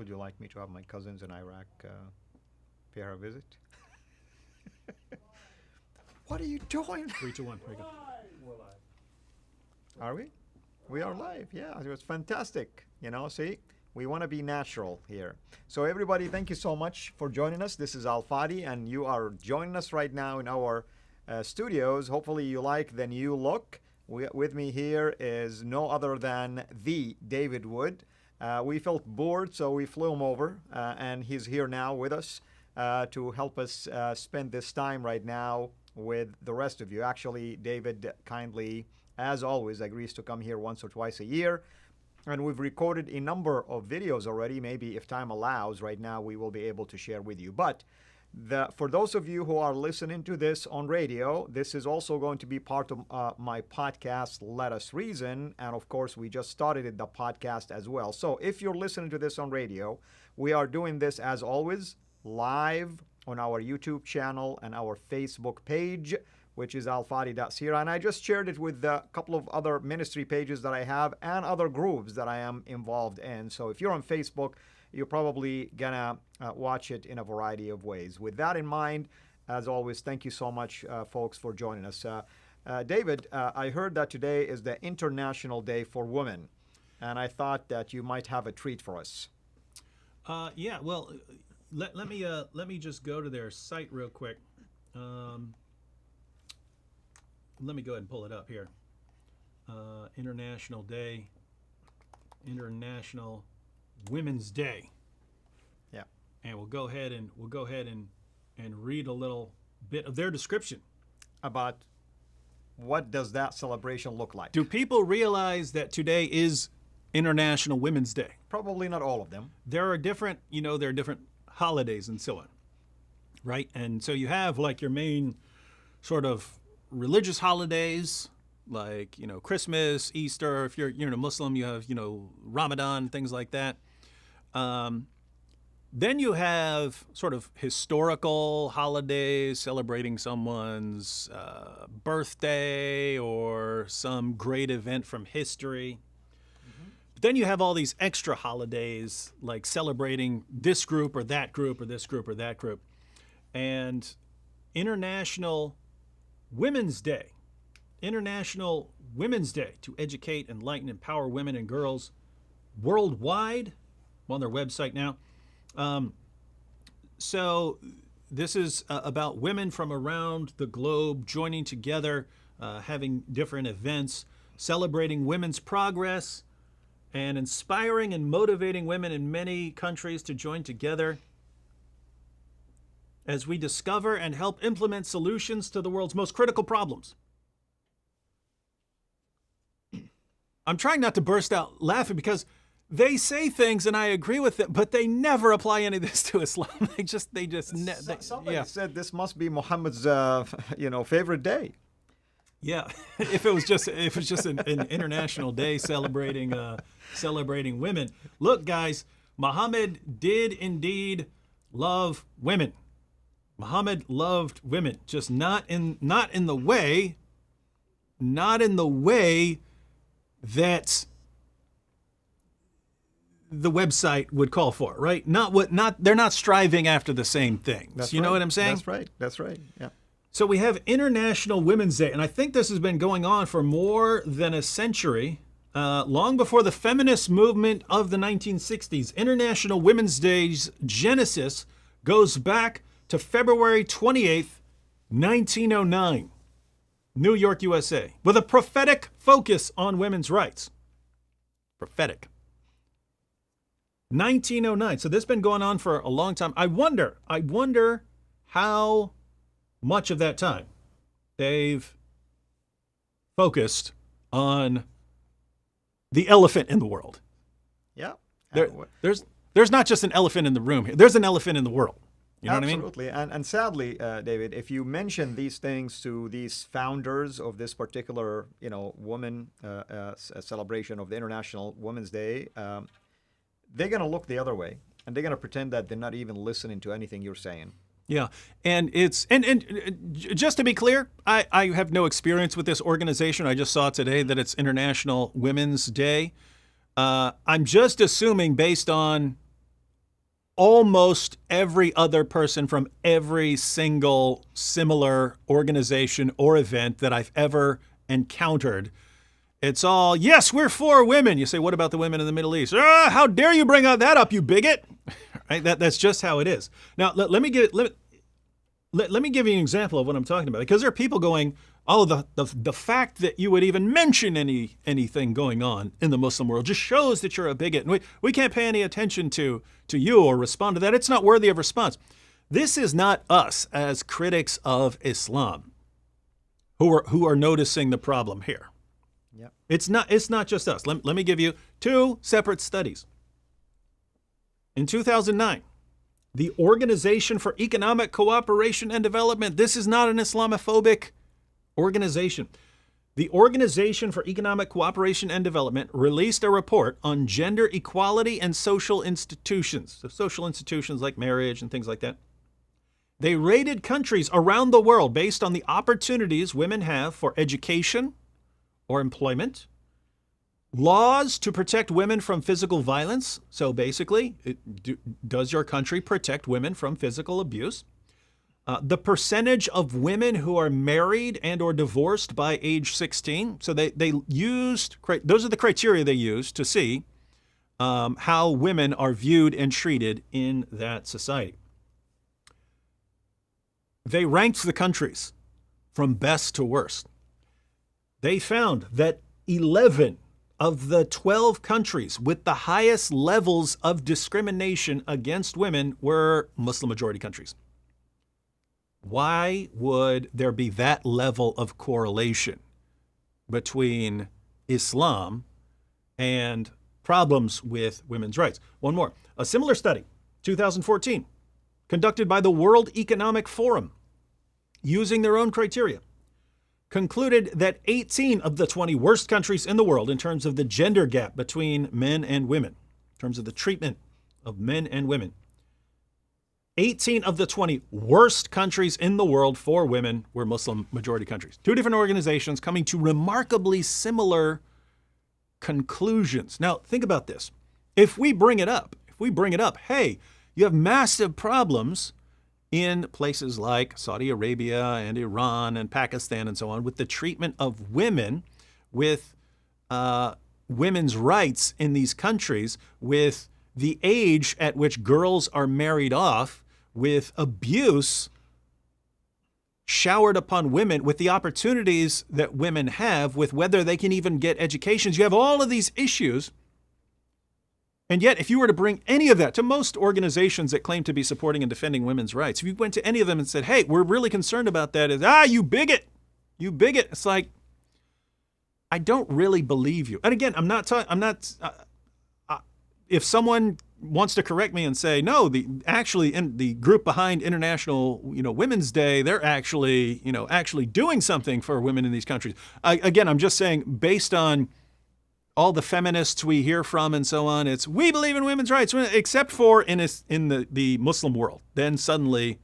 Would you like me to have my cousins in Iraq pay her a visit? What are you doing? 3, 2, 1. There you go. Are we? We are live. Yeah, it was fantastic. See, we want to be natural here. So everybody, thank you so much for joining us. This is Fadi, and you are joining us right now in our studios. Hopefully you like the new look. With me here is no other than the David Wood. We felt bored, so we flew him over, and he's here now with us to help us spend this time right now with the rest of you. Actually, David kindly, as always, agrees to come here once or twice a year. And we've recorded a number of videos already. Maybe if time allows, right now we will be able to share with you. But for those of you who are listening to this on radio, this is also going to be part of my podcast, Let Us Reason. And of course, we just started the podcast as well. So if you're listening to this on radio, we are doing this as always live on our YouTube channel and our Facebook page, which is alfadi.CIRA. And I just shared it with a couple of other ministry pages that I have and other groups that I am involved in. So if you're on Facebook, you're probably gonna watch it in a variety of ways. With that in mind, as always, thank you so much, folks, for joining us. David, I heard that today is the International Day for Women, and I thought that you might have a treat for us. Yeah, well, let me just go to their site real quick. Let me go ahead and pull it up here. International Day, International Women's Day. Yeah. And we'll go ahead and read a little bit of their description about what does that celebration look like. Do people realize that today is International Women's Day? Probably not all of them. There are different holidays and so on, right? And so you have like your main sort of religious holidays, like Christmas, Easter. If you're a Muslim, you have Ramadan, things like that. Then you have sort of historical holidays celebrating someone's birthday or some great event from history. Mm-hmm. But then you have all these extra holidays like celebrating this group or that group or this group or that group. And International Women's Day. International Women's Day to educate, enlighten, empower women and girls worldwide. I'm on their website now. So this is about women from around the globe joining together, having different events, celebrating women's progress, and inspiring and motivating women in many countries to join together as we discover and help implement solutions to the world's most critical problems. I'm trying not to burst out laughing because they say things and I agree with it, but they never apply any of this to Islam. Somebody said this must be Muhammad's, favorite day. Yeah, if it was just an international day celebrating women. Look, guys, Muhammad did indeed love women. Muhammad loved women, just not in the way that the website would call for, right? They're not striving after the same things. You know what I'm saying? That's right. Yeah. So we have International Women's Day, and I think this has been going on for more than a century, long before the feminist movement of the 1960s. International Women's Day's genesis goes back to February 28th, 1909, New York, USA, with a prophetic focus on women's rights. Prophetic. 1909. So this has been going on for a long time. I wonder how much of that time they've focused on the elephant in the world. Yeah. There's not just an elephant in the room here. There's an elephant in the world. You know Absolutely. what I mean? And sadly, David, if you mention these things to these founders of this particular, woman celebration of the International Women's Day, they're going to look the other way, and they're going to pretend that they're not even listening to anything you're saying. Yeah, and it's and just to be clear, I have no experience with this organization. I just saw today that it's International Women's Day. I'm just assuming based on almost every other person from every single similar organization or event that I've ever encountered. It's all, yes, we're for women. You say, what about the women in the Middle East? How dare you bring that up, you bigot? Right? That's just how it is. Now, let me give you an example of what I'm talking about, because there are people going, oh, the fact that you would even mention anything going on in the Muslim world just shows that you're a bigot. And we can't pay any attention to you or respond to that. It's not worthy of response. This is not us as critics of Islam who are noticing the problem here. Yep. It's not just us. Let me give you two separate studies. In 2009, the Organization for Economic Cooperation and Development, this is not an Islamophobic organization. The Organization for Economic Cooperation and Development released a report on gender equality and social institutions. So social institutions like marriage and things like that. They rated countries around the world based on the opportunities women have for education or employment, laws to protect women from physical violence. So basically, does your country protect women from physical abuse? The percentage of women who are married and or divorced by age 16. So they used, those are the criteria they used to see how women are viewed and treated in that society. They ranked the countries from best to worst. They found that 11 of the 12 countries with the highest levels of discrimination against women were Muslim majority countries. Why would there be that level of correlation between Islam and problems with women's rights? One more. A similar study, 2014, conducted by the World Economic Forum, using their own criteria, concluded that 18 of the 20 worst countries in the world in terms of the gender gap between men and women, in terms of the treatment of men and women, 18 of the 20 worst countries in the world for women were Muslim majority countries. Two different organizations coming to remarkably similar conclusions. Now, think about this. If we bring it up, hey, you have massive problems in places like Saudi Arabia and Iran and Pakistan and so on with the treatment of women, with women's rights in these countries, with the age at which girls are married off, with abuse showered upon women, with the opportunities that women have, with whether they can even get educations. You have all of these issues. And yet, if you were to bring any of that to most organizations that claim to be supporting and defending women's rights, if you went to any of them and said, hey, we're really concerned about that, you bigot, it's like, I don't really believe you. And again, if someone wants to correct me and say, no, the group behind International, Women's Day, they're actually doing something for women in these countries. Again, I'm just saying, based on all the feminists we hear from and so on, it's we believe in women's rights, except for in the Muslim world. Then suddenly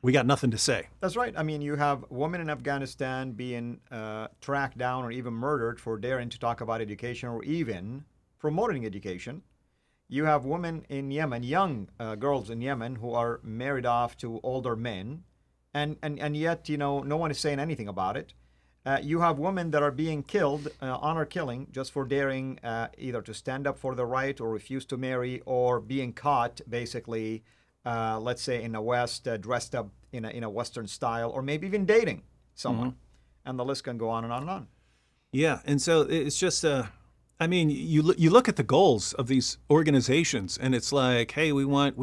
we got nothing to say. That's right. I mean, you have women in Afghanistan being tracked down or even murdered for daring to talk about education or even promoting education. You have women in Yemen, young girls in Yemen, who are married off to older men, and yet, no one is saying anything about it. You have women that are being killed, honor killing, just for daring either to stand up for the right or refuse to marry, or being caught, basically, let's say in the West, dressed up in a Western style, or maybe even dating someone. Mm-hmm. And the list can go on and on and on. Yeah, and so it's just, you look at the goals of these organizations, and it's like, hey, we want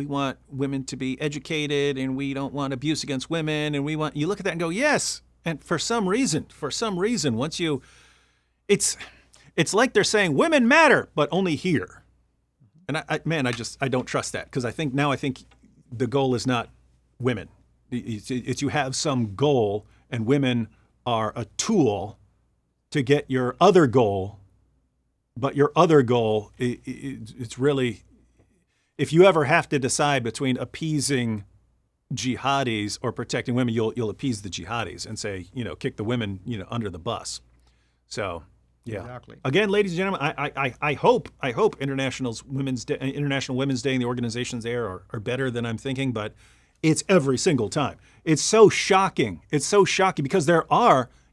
women to be educated, and we don't want abuse against women, and you look at that and go, yes. And for some reason, once it's like they're saying women matter, but only here. And I don't trust that, because I think the goal is not women. It's you have some goal, and women are a tool to get your other goal. But your other goal, it's really, if you ever have to decide between appeasing jihadis or protecting women, you'll appease the jihadis and say, kick the women, under the bus. So Yeah. Exactly. Again, ladies and gentlemen, I hope International Women's Day and the organizations there are better than I'm thinking, but it's every single time. It's so shocking. It's so shocking because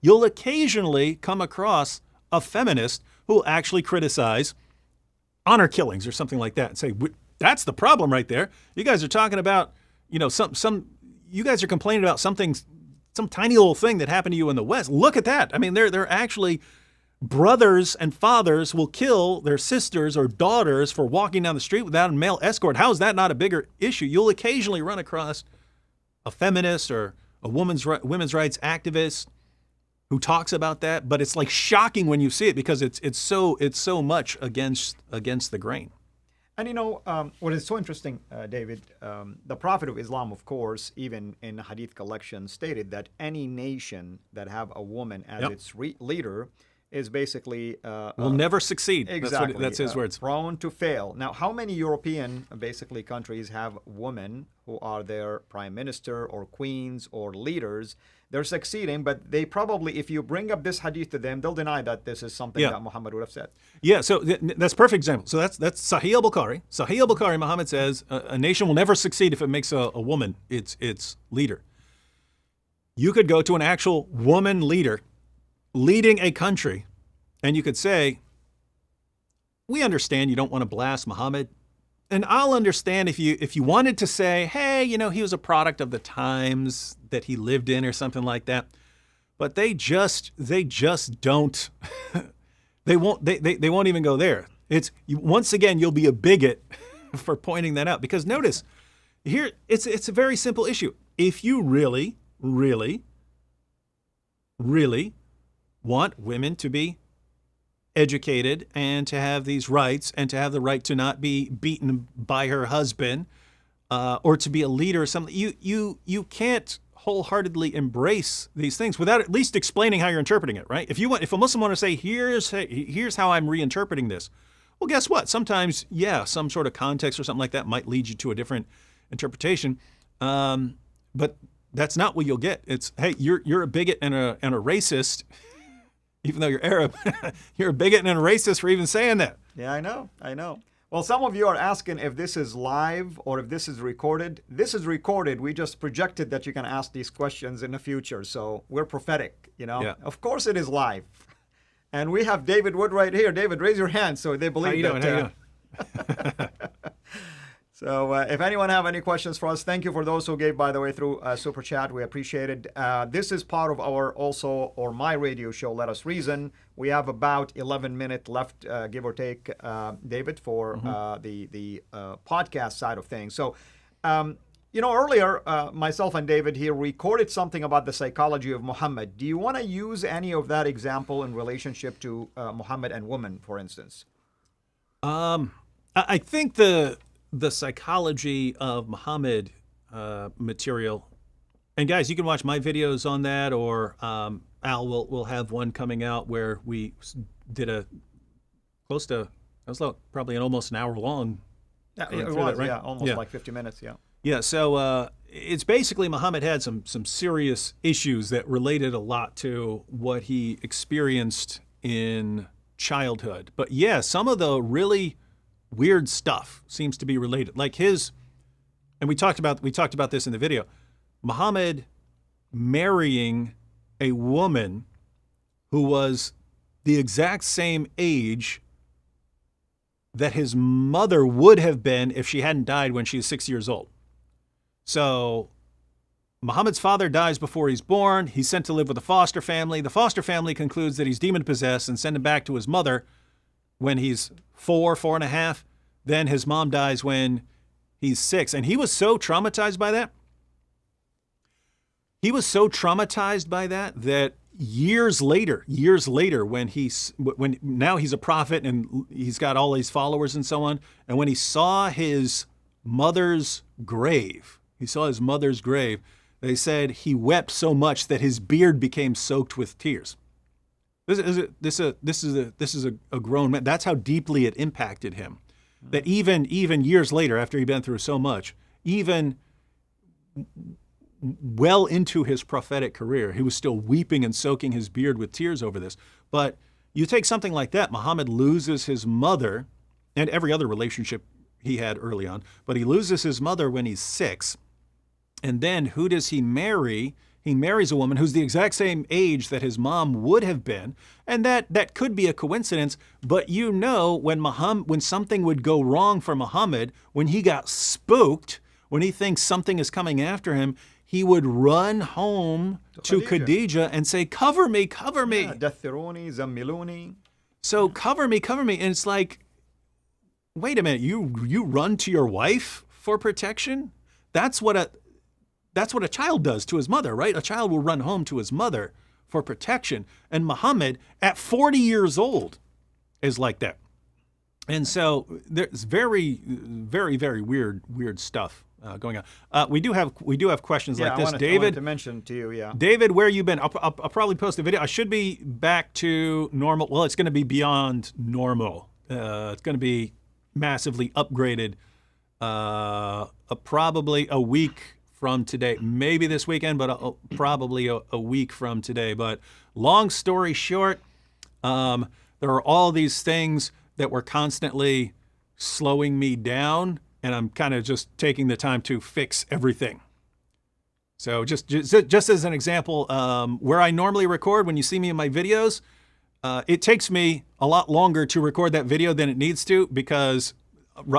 you'll occasionally come across a feminist who will actually criticize honor killings or something like that and say, that's the problem right there. You guys are talking about, you guys are complaining about something, some tiny little thing that happened to you in the West. Look at that. I mean, they're actually brothers and fathers will kill their sisters or daughters for walking down the street without a male escort. How is that not a bigger issue? You'll occasionally run across a feminist or a women's rights activist who talks about that, but it's like shocking when you see it because it's so much against the grain. And what is so interesting, David, the Prophet of Islam, of course, even in Hadith collection, stated that any nation that have a woman as its leader is basically will never succeed. Exactly. That's his words. Prone to fail. Now, how many European basically countries have women who are their prime minister or queens or leaders? They're succeeding, but they probably, if you bring up this hadith to them, they'll deny that this is something that Muhammad would have said. Yeah, so that's a perfect example. So that's Sahih al-Bukhari. Sahih al-Bukhari, Muhammad says, a nation will never succeed if it makes a woman its leader. You could go to an actual woman leader leading a country, and you could say, we understand you don't want to blast Muhammad, and I'll understand if you wanted to say, hey, he was a product of the times that he lived in or something like that. But they just don't they won't even go there. Once again, you'll be a bigot for pointing that out, because notice here it's a very simple issue. If you really want women to be educated and to have these rights and to have the right to not be beaten by her husband or to be a leader or something, you can't wholeheartedly embrace these things without at least explaining how you're interpreting it, right? If a Muslim want to say, here's how I'm reinterpreting this, well, guess what? Sometimes, some sort of context or something like that might lead you to a different interpretation, but that's not what you'll get. It's, hey, you're a bigot and a racist. Even though you're Arab, you're a bigot and a racist for even saying that. Yeah, I know. Well, some of you are asking if this is live or if this is recorded. This is recorded. We just projected that you can ask these questions in the future. So we're prophetic, Yeah. Of course it is live. And we have David Wood right here. David, raise your hand so they believe How you doing? So if anyone have any questions for us, thank you for those who gave, by the way, through Super Chat. We appreciate it. This is part of my radio show, Let Us Reason. We have about 11 minutes left, give or take, David, for the podcast side of things. So, earlier, myself and David here recorded something about the psychology of Muhammad. Do you want to use any of that example in relationship to Muhammad and women, for instance? I think the psychology of Muhammad material, and guys, you can watch my videos on that, or Al will have one coming out where we did probably almost an hour long. Yeah, it was, right? almost like 50 minutes, yeah. Yeah, so it's basically Muhammad had some serious issues that related a lot to what he experienced in childhood. But yeah, some of the really weird stuff seems to be related. Like and we talked about this in the video, Muhammad marrying a woman who was the exact same age that his mother would have been if she hadn't died when she was 6 years old. So Muhammad's father dies before he's born. He's sent to live with a foster family. The foster family concludes that he's demon-possessed and send him back to his mother when he's 4.5. Then his mom dies when he's 6. And he was so traumatized by that. That years later, when now he's a prophet and he's got all these followers and so on, and when he saw his mother's grave, they said he wept so much that his beard became soaked with tears. This is a grown man. That's how deeply it impacted him. That even years later, after he'd been through so much, even well into his prophetic career, he was still weeping and soaking his beard with tears over this. But you take something like that. Muhammad loses his mother and every other relationship he had early on, but he loses his mother when he's 6. And then who does he marry? He marries a woman who's the exact same age that his mom would have been. And that could be a coincidence, but when something would go wrong for Muhammad, when he got spooked, when he thinks something is coming after him, he would run home to Khadijah and say, cover me, cover me. Dathiruni, zammiluni. So cover me, cover me. And it's like, wait a minute, you run to your wife for protection? That's what a child does to his mother, right? A child will run home to his mother for protection. And Muhammad, at 40 years old, is like that. And so there's very, very, very weird stuff going on. We do have questions like this. I wanted to mention to you, David, where you been? I'll probably post a video. I should be back to normal. Well, it's going to be beyond normal. It's going to be massively upgraded. Probably a week from today, maybe this weekend, but probably a week from today. But long story short, there are all these things that were constantly slowing me down, and I'm kind of just taking the time to fix everything. So just as an example, where I normally record, when you see me in my videos, it takes me a lot longer to record that video than it needs to, because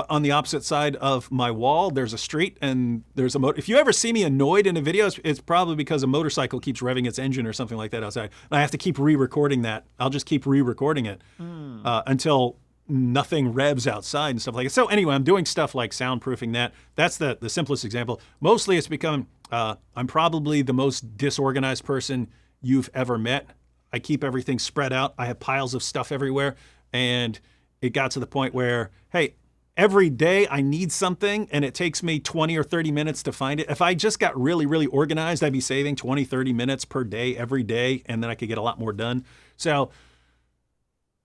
on the opposite side of my wall, there's a street and there's a motor. If you ever see me annoyed in a video, it's probably because a motorcycle keeps revving its engine or something like that outside. And I have to keep re-recording that. I'll just keep re-recording it until nothing revs outside and stuff like that. So anyway, I'm doing stuff like soundproofing that. That's the simplest example. Mostly it's become, I'm probably the most disorganized person you've ever met. I keep everything spread out. I have piles of stuff everywhere. And it got to the point where, hey, every day I need something and it takes me 20 or 30 minutes to find it. If I just got really, really organized, I'd be saving 20, 30 minutes per day, every day, and then I could get a lot more done. So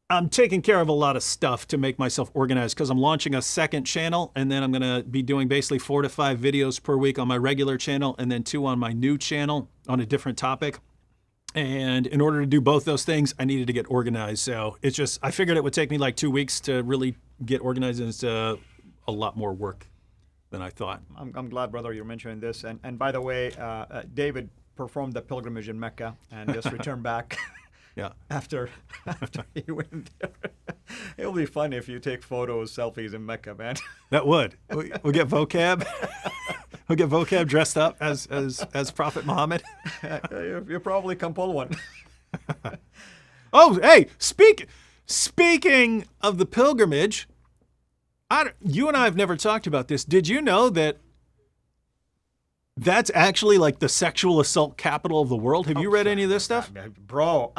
I'm taking care of a lot of stuff to make myself organized, because I'm launching a second channel, and then I'm going to be doing basically 4 to 5 videos per week on my regular channel and then 2 on my new channel on a different topic. And in order to do both those things, I needed to get organized. So it's just, I figured it would take me like 2 weeks to really get organized, and it's a lot more work than I thought. I'm glad, brother, you're mentioning this. And by the way, David performed the pilgrimage in Mecca and just returned back. Yeah. After he went there. It'll be fun if you take photos, selfies in Mecca, man. That would. We'll get vocab. We'll get vocab dressed up as Prophet Muhammad. You probably can pull one. Oh, hey, speaking of the pilgrimage, you and I have never talked about this. Did you know that that's actually like the sexual assault capital of the world? Have you read any of this stuff? Bro,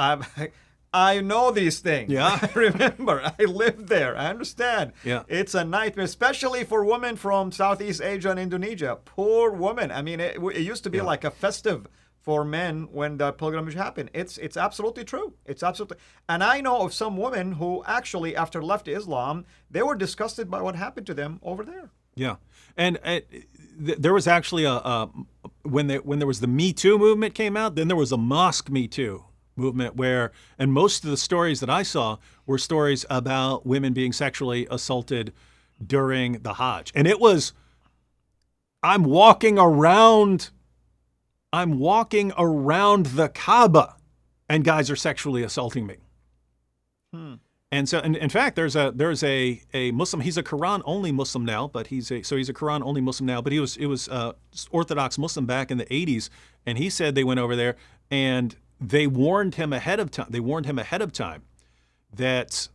I know these things. Yeah. I remember. I lived there. I understand. Yeah. It's a nightmare, especially for women from Southeast Asia and Indonesia. Poor women. I mean, it used to be like a festive for men when the pilgrimage happened. It's absolutely true. It's absolutely. And I know of some women who actually, after left Islam, they were disgusted by what happened to them over there. Yeah. And there was actually when there was the Me Too movement came out, then there was a mosque Me Too movement and most of the stories that I saw were stories about women being sexually assaulted during the Hajj. And it was, I'm walking around the Kaaba and guys are sexually assaulting me. And so, in fact, there's a Muslim. He's a Quran-only Muslim now, but he's a Quran-only Muslim now. But he was Orthodox Muslim back in the 80s, and he said they went over there and they warned him ahead of time. They warned him ahead of time that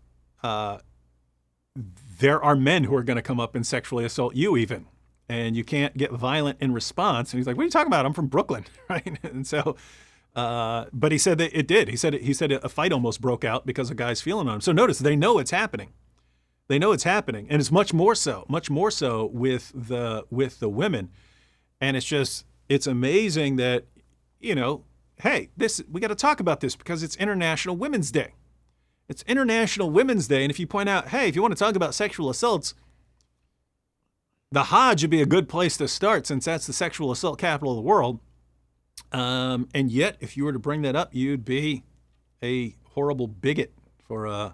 there are men who are going to come up and sexually assault you, even, and you can't get violent in response. And he's like, "What are you talking about? I'm from Brooklyn," right? And so. But he said that it did. He said a fight almost broke out because a guy's feeling on him. So notice, they know it's happening. They know it's happening, and it's much more so with the women. And it's amazing that, hey, we got to talk about this because it's International Women's Day. It's International Women's Day, and if you point out, hey, if you want to talk about sexual assaults, the Hajj would be a good place to start, since that's the sexual assault capital of the world. And yet, if you were to bring that up, you'd be a horrible bigot for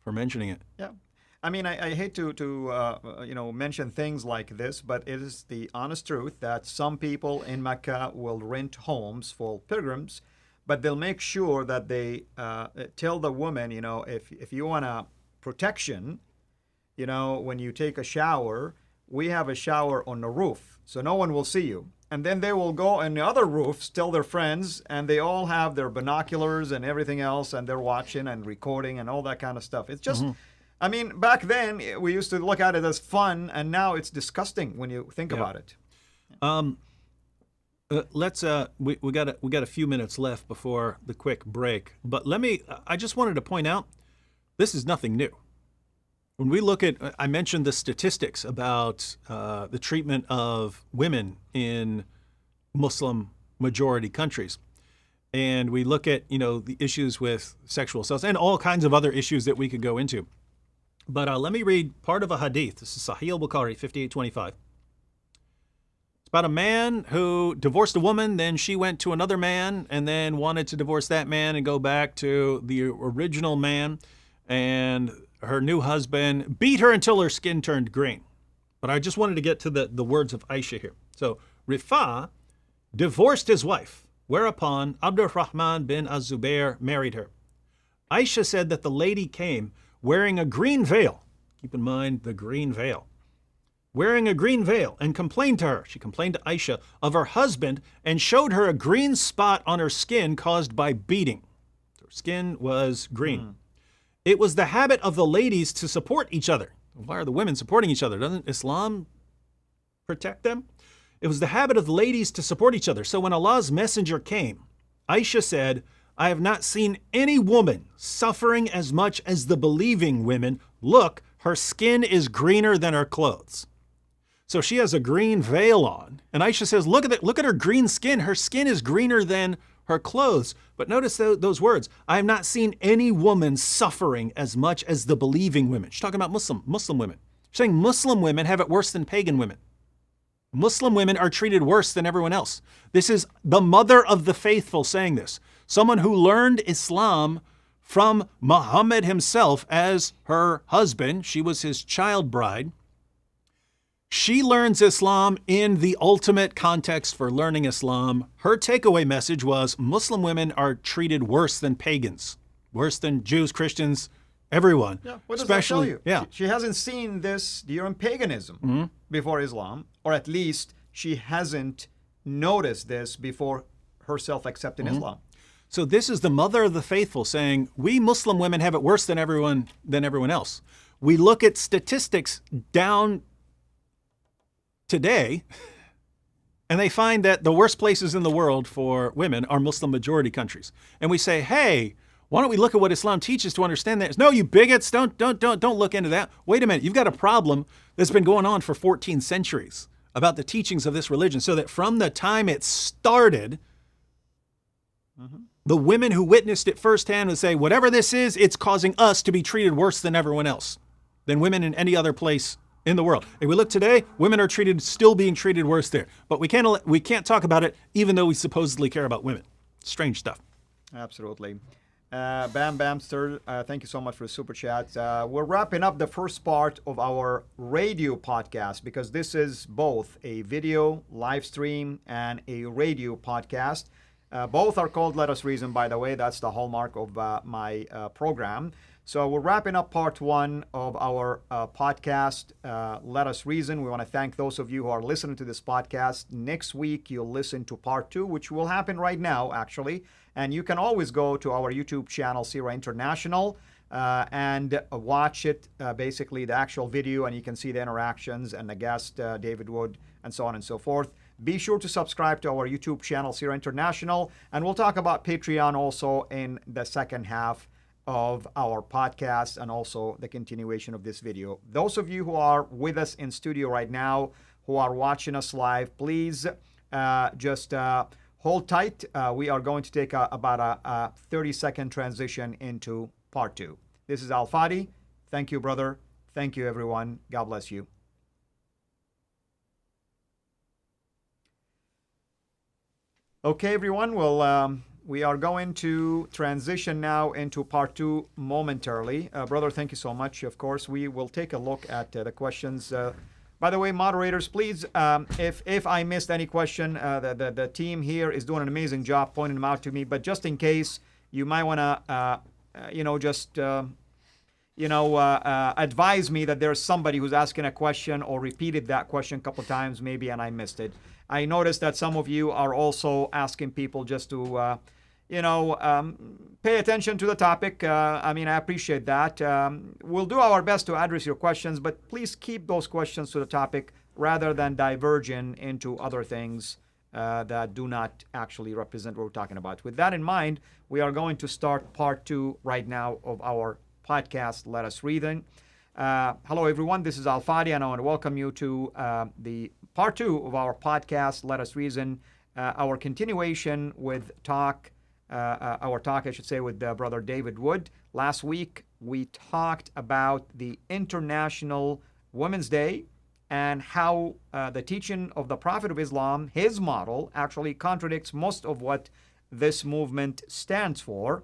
mentioning it. Yeah. I mean, I hate to mention things like this, but it is the honest truth that some people in Mecca will rent homes for pilgrims, but they'll make sure that they tell the woman, if you want a protection, when you take a shower, we have a shower on the roof, so no one will see you. And then they will go on the other roofs, tell their friends, and they all have their binoculars and everything else, and they're watching and recording and all that kind of stuff. It's just, I mean, back then we used to look at it as fun, and now it's disgusting when you think about it. We got a few minutes left before the quick break, but I just wanted to point out, this is nothing new. When we look at, I mentioned the statistics about the treatment of women in Muslim majority countries. And we look at, the issues with sexual assault and all kinds of other issues that we could go into. But let me read part of a hadith. This is Sahih al-Bukhari, 5825. It's about a man who divorced a woman, then she went to another man and then wanted to divorce that man and go back to the original man. And her new husband beat her until her skin turned green. But I just wanted to get to the words of Aisha here. So Rifa divorced his wife, whereupon Abdurrahman bin Az-Zubair married her. Aisha said that the lady came wearing a green veil. Keep in mind the green veil. Wearing a green veil and complained to her. She complained to Aisha of her husband and showed her a green spot on her skin caused by beating. Her skin was green. It was the habit of the ladies to support each other. Why are the women supporting each other? Doesn't Islam protect them? It was the habit of the ladies to support each other. So when Allah's messenger came, Aisha said, I have not seen any woman suffering as much as the believing women. Look, her skin is greener than her clothes. So she has a green veil on. And Aisha says, look at her green skin. Her skin is greener than her clothes. But notice those words. I have not seen any woman suffering as much as the believing women. She's talking about Muslim women. She's saying Muslim women have it worse than pagan women. Muslim women are treated worse than everyone else. This is the mother of the faithful saying this. Someone who learned Islam from Muhammad himself as her husband. She was his child bride. She learns Islam in the ultimate context for learning Islam. Her takeaway message was Muslim women are treated worse than pagans, worse than Jews, Christians, everyone. Yeah, what does that tell you? She hasn't seen this during paganism before Islam, or at least she hasn't noticed this before herself accepting Islam. So this is the mother of the faithful saying, we Muslim women have it worse than everyone else. We look at statistics down today, and they find that the worst places in the world for women are Muslim majority countries. And we say, hey, why don't we look at what Islam teaches to understand that? No, you bigots, don't look into that. Wait a minute, you've got a problem that's been going on for 14 centuries about the teachings of this religion, so that from the time it started, the women who witnessed it firsthand would say, whatever this is, it's causing us to be treated worse than everyone else, than women in any other place in the world. If we look today, women are still being treated worse there. But we can't talk about it, even though we supposedly care about women. Strange stuff. Absolutely. Bam Bamster, thank you so much for the super chat. We're wrapping up the first part of our radio podcast because this is both a video live stream and a radio podcast. Both are called Let Us Reason, by the way. That's the hallmark of my program. So we're wrapping up part one of our podcast, Let Us Reason. We want to thank those of you who are listening to this podcast. Next week, you'll listen to part two, which will happen right now, actually. And you can always go to our YouTube channel, CIRA International, and watch it, basically the actual video, and you can see the interactions and the guest, David Wood, and so on and so forth. Be sure to subscribe to our YouTube channel, CIRA International, and we'll talk about Patreon also in the second half of our podcast and also the continuation of this video. Those of you who are with us in studio right now, who are watching us live, please just hold tight. We are going to take about a 30-second transition into part two. This is Fadi. Thank you, brother. Thank you, everyone. God bless you. Okay, everyone. Well, We are going to transition now into part 2 momentarily. Brother, thank you so much. Of course, we will take a look at the questions. By the way, moderators, please, if I missed any question, the team here is doing an amazing job pointing them out to me. But just in case, you might want to, advise me that there's somebody who's asking a question or repeated that question a couple times maybe and I missed it. I noticed that some of you are also asking people just to, pay attention to the topic. I appreciate that. We'll do our best to address your questions, but please keep those questions to the topic rather than diverging into other things that do not actually represent what we're talking about. With that in mind, we are going to start part 2 right now of our podcast, Let Us Reason. Hello, everyone. This is Fadi, and I want to welcome you to the part 2 of our podcast, Let Us Reason, our continuation with our talk, with Brother David Wood. Last week, we talked about the International Women's Day and how the teaching of the Prophet of Islam, his model, actually contradicts most of what this movement stands for.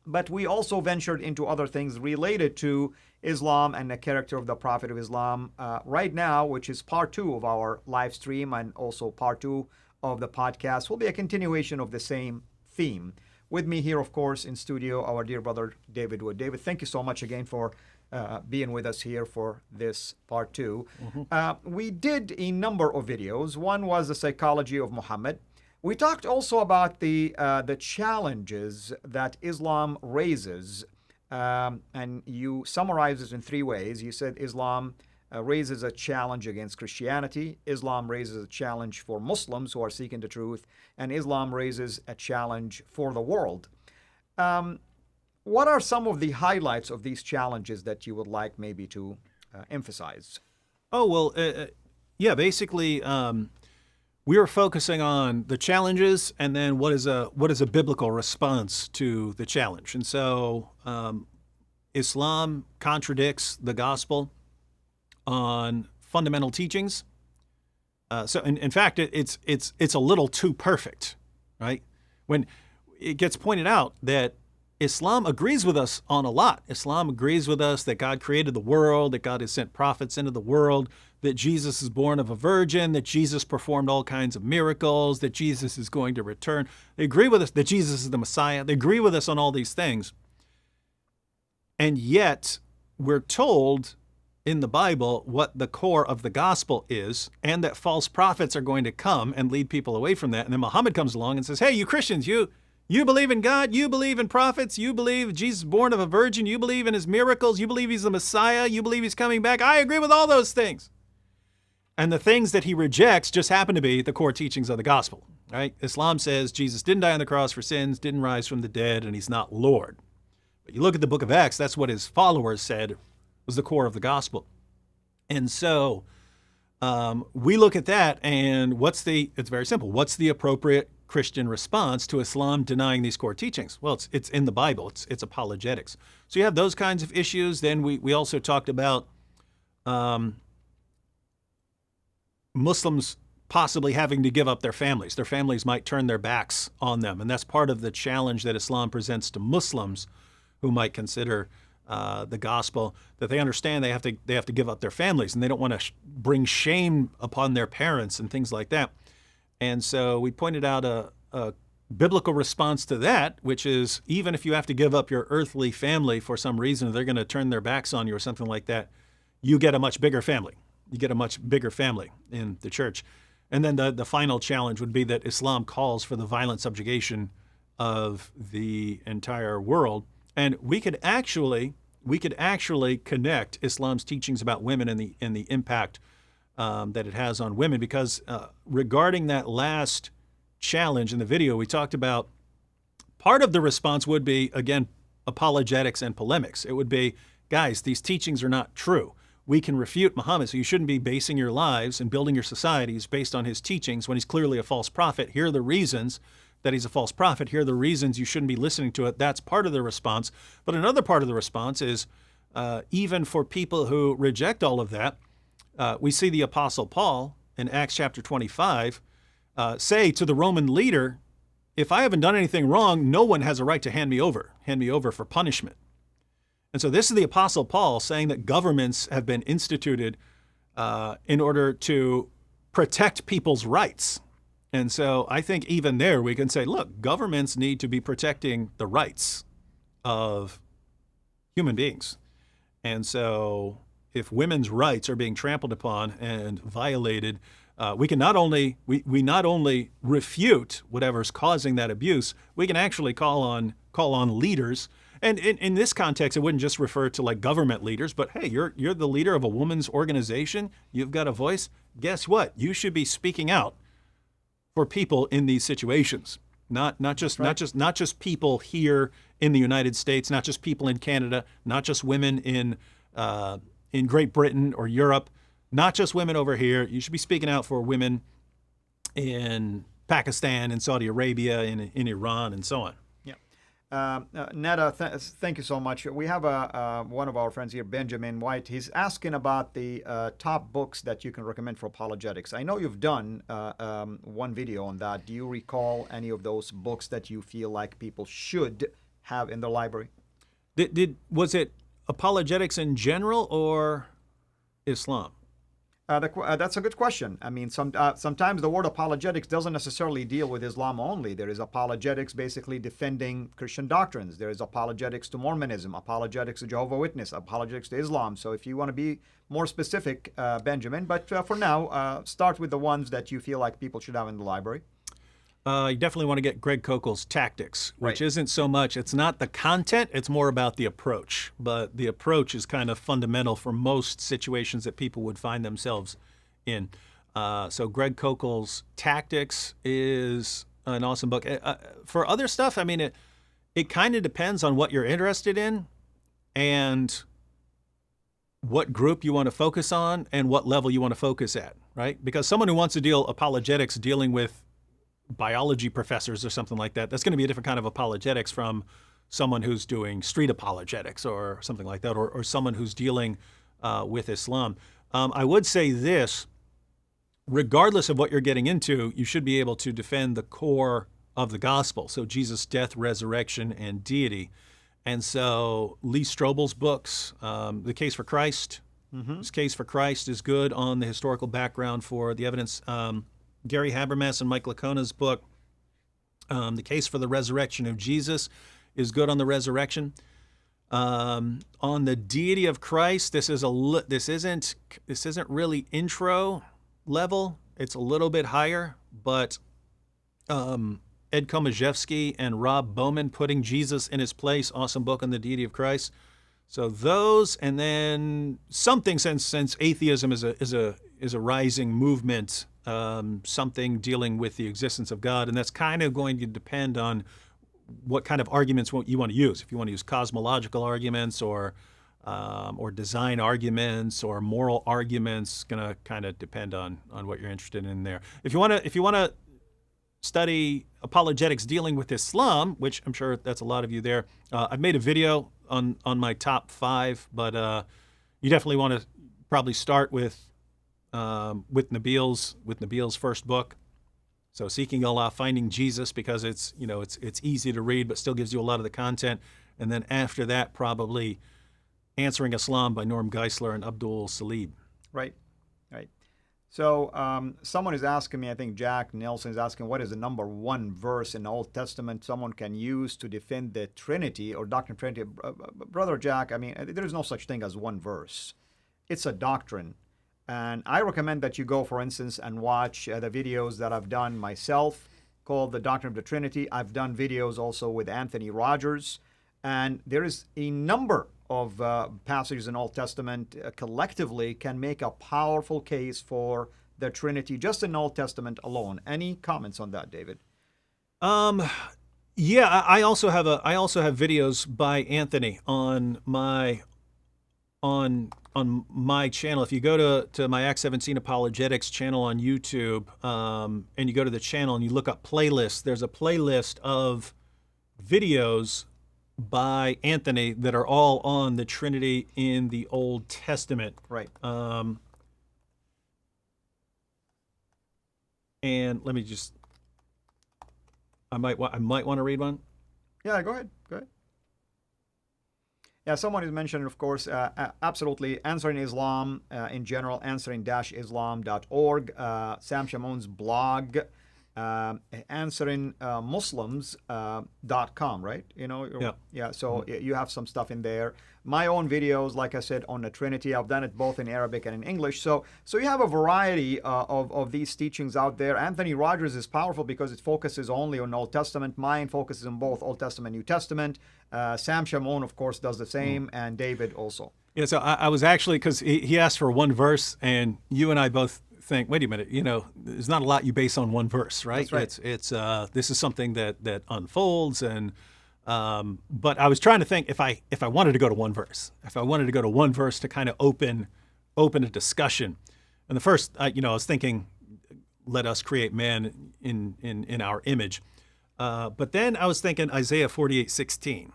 But we also ventured into other things related to Islam and the character of the Prophet of Islam right now, which is part 2 of our live stream, and also part 2 of the podcast will be a continuation of the same theme. With me here, of course, in studio, our dear brother David Wood. David, thank you so much again for being with us here for this part 2. We did a number of videos. One was the psychology of Muhammad. We talked also about the challenges that Islam raises, and you summarized it in 3 ways. You said Islam raises a challenge against Christianity, Islam raises a challenge for Muslims who are seeking the truth, and Islam raises a challenge for the world. What are some of the highlights of these challenges that you would like maybe to emphasize? Oh, well, basically, we are focusing on the challenges and then what is a biblical response to the challenge. And so Islam contradicts the gospel on fundamental teachings. So in fact, it's a little too perfect, right? When it gets pointed out that Islam agrees with us on a lot. Islam agrees with us that God created the world, that God has sent prophets into the world, that Jesus is born of a virgin, that Jesus performed all kinds of miracles, that Jesus is going to return. They agree with us that Jesus is the Messiah. They agree with us on all these things. And yet, we're told in the Bible what the core of the gospel is, and that false prophets are going to come and lead people away from that. And then Muhammad comes along and says, hey, you Christians, you believe in God, you believe in prophets, you believe Jesus is born of a virgin, you believe in his miracles, you believe he's the Messiah, you believe he's coming back. I agree with all those things. And the things that he rejects just happen to be the core teachings of the gospel, right? Islam says Jesus didn't die on the cross for sins, didn't rise from the dead, and he's not Lord. But you look at the book of Acts, that's what his followers said was the core of the gospel. And so we look at that, and it's very simple. What's the appropriate Christian response to Islam denying these core teachings? Well, it's in the Bible. It's apologetics. So you have those kinds of issues. Then we also talked about Muslims possibly having to give up their families. Their families might turn their backs on them. And that's part of the challenge that Islam presents to Muslims who might consider the gospel, that they understand they have to give up their families, and they don't want to bring shame upon their parents and things like that. And so we pointed out a biblical response to that, which is even if you have to give up your earthly family for some reason, they're going to turn their backs on you or something like that, you get a much bigger family. You get a much bigger family in the church. And then the final challenge would be that Islam calls for the violent subjugation of the entire world. And we could actually connect Islam's teachings about women and the impact that it has on women, because regarding that last challenge in the video, we talked about part of the response would be, again, apologetics and polemics. It would be, guys, these teachings are not true. We can refute Muhammad, so you shouldn't be basing your lives and building your societies based on his teachings when he's clearly a false prophet. Here are the reasons that he's a false prophet. Here are the reasons you shouldn't be listening to it. That's part of the response. But another part of the response is even for people who reject all of that, we see the Apostle Paul in Acts chapter 25 say to the Roman leader if I haven't done anything wrong, no one has a right to hand me over for punishment. And so this is the Apostle Paul saying that governments have been instituted in order to protect people's rights. And so I think even there we can say, look, governments need to be protecting the rights of human beings. And so if women's rights are being trampled upon and violated, we can not only we not only refute whatever's causing that abuse, we can actually call on leaders. And in this context, it wouldn't just refer to like government leaders, but hey, you're the leader of a women's organization. You've got a voice. Guess what? You should be speaking out for people in these situations. Not just people here in the United States, not just people in Canada, not just women in Great Britain or Europe, not just women over here. You should be speaking out for women in Pakistan, in Saudi Arabia, in Iran, and so on. Netta, thank you so much. We have one of our friends here, Benjamin White. He's asking about the top books that you can recommend for apologetics. I know you've done one video on that. Do you recall any of those books that you feel like people should have in their library? Was it apologetics in general or Islam? That's a good question. I mean, sometimes the word apologetics doesn't necessarily deal with Islam only. There is apologetics basically defending Christian doctrines. There is apologetics to Mormonism, apologetics to Jehovah's Witness, apologetics to Islam. So if you want to be more specific, Benjamin, but for now, start with the ones that you feel like people should have in the library. You definitely want to get Greg Koukl's Tactics, which Right. isn't so much, it's not the content, it's more about the approach. But the approach is kind of fundamental for most situations that people would find themselves in. So Greg Koukl's Tactics is an awesome book. For other stuff, I mean, it kind of depends on what you're interested in and what group you want to focus on and what level you want to focus at, right? Because someone who wants to deal apologetics dealing with biology professors or something like that, that's going to be a different kind of apologetics from someone who's doing street apologetics or something like that, or someone who's dealing with Islam. I would say this, regardless of what you're getting into, you should be able to defend the core of the gospel. So Jesus' death, resurrection, and deity. And so Lee Strobel's books, The Case for Christ, His Case for Christ is good on the historical background for the evidence. Gary Habermas and Mike Lacona's book, The Case for the Resurrection of Jesus, is good on the resurrection. On the deity of Christ, this isn't really intro level. It's a little bit higher, but Ed Komaszewski and Rob Bowman, Putting Jesus in His Place, awesome book on the deity of Christ. So those, and then something since atheism is a rising movement. Something dealing with the existence of God, and that's kind of going to depend on what kind of arguments you want to use. If you want to use cosmological arguments or design arguments or moral arguments, going to kind of depend on what you're interested in there. If you want to study apologetics dealing with Islam, which I'm sure that's a lot of you there, I've made a video on my top 5, but you definitely want to probably start with Nabil's first book. So Seeking Allah, Finding Jesus, because it's easy to read, but still gives you a lot of the content. And then after that, probably Answering Islam by Norm Geisler and Abdul Salib. Right. So someone is asking me, I think Jack Nelson is asking, what is the number one verse in the Old Testament someone can use to defend the Trinity or doctrine of Trinity? Brother Jack, I mean, there is no such thing as one verse. It's a doctrine. And I recommend that you go, for instance, and watch the videos that I've done myself called The Doctrine of the Trinity. I've done videos also with Anthony Rogers. And there is a number of passages in Old Testament collectively can make a powerful case for the Trinity just in Old Testament alone. Any comments on that, David? Yeah, I also have videos by Anthony on my channel. If you go to my Act 17 Apologetics channel on YouTube, and you go to the channel and you look up playlists, there's a playlist of videos by Anthony that are all on the Trinity in the Old Testament. Right. And let me just, I might want to read one. Yeah, go ahead. Go ahead. Yeah, someone is mentioned, of course, absolutely. Answering Islam in general, answering-islam.org. Sam Shamoun's blog, answerinmuslims.com, right? Yeah. So you have some stuff in there. My own videos, like I said, on the Trinity. I've done it both in Arabic and in English. So you have a variety of these teachings out there. Anthony Rogers is powerful because it focuses only on Old Testament. Mine focuses on both Old Testament and New Testament. Sam Shamoun, of course, does the same, and David also. Yeah, so I was actually, because he asked for one verse, and you and I both think, wait a minute, there's not a lot you base on one verse, right? That's right. It's this is something that unfolds, and but I was trying to think if I wanted to go to one verse, to kind of open a discussion, and the first, I was thinking, let us create man in our image, but then I was thinking Isaiah 48:16.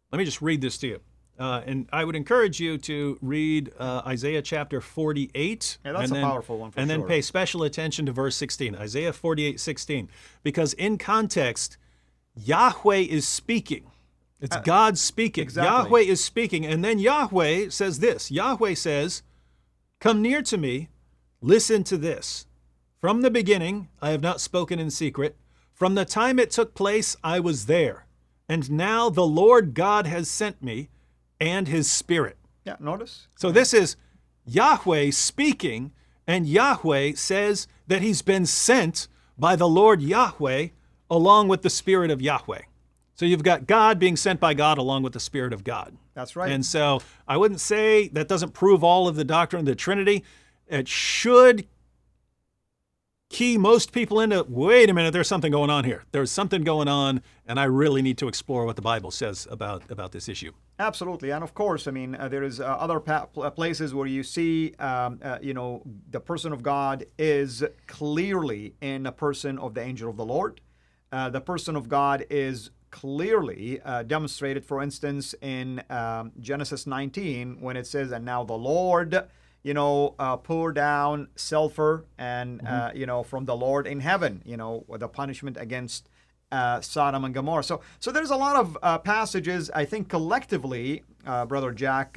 Let me just read this to you. And I would encourage you to read Isaiah chapter 48. Yeah, that's a powerful one for And sure. then pay special attention to verse 16, Isaiah 48:16. Because in context, Yahweh is speaking. It's God speaking. Exactly. Yahweh is speaking. And then Yahweh says this. Yahweh says, "Come near to me, listen to this. From the beginning, I have not spoken in secret. From the time it took place, I was there. And now the Lord God has sent me, and his Spirit." Yeah, notice. So this is Yahweh speaking, and Yahweh says that he's been sent by the Lord Yahweh along with the Spirit of Yahweh. So you've got God being sent by God along with the Spirit of God. That's right. And so I wouldn't say that doesn't prove all of the doctrine of the Trinity. It should key most people into, wait a minute, there's something going on here. There's something going on, and I really need to explore what the Bible says about this issue. Absolutely. And of course, I mean, there is other places where you see, the person of God is clearly in the person of the angel of the Lord. The person of God is clearly demonstrated, for instance, in Genesis 19, when it says, "And now the Lord, pour down sulfur and, from the Lord in heaven, the punishment against Sodom and Gomorrah." So there's a lot of passages. I think collectively, Brother Jack,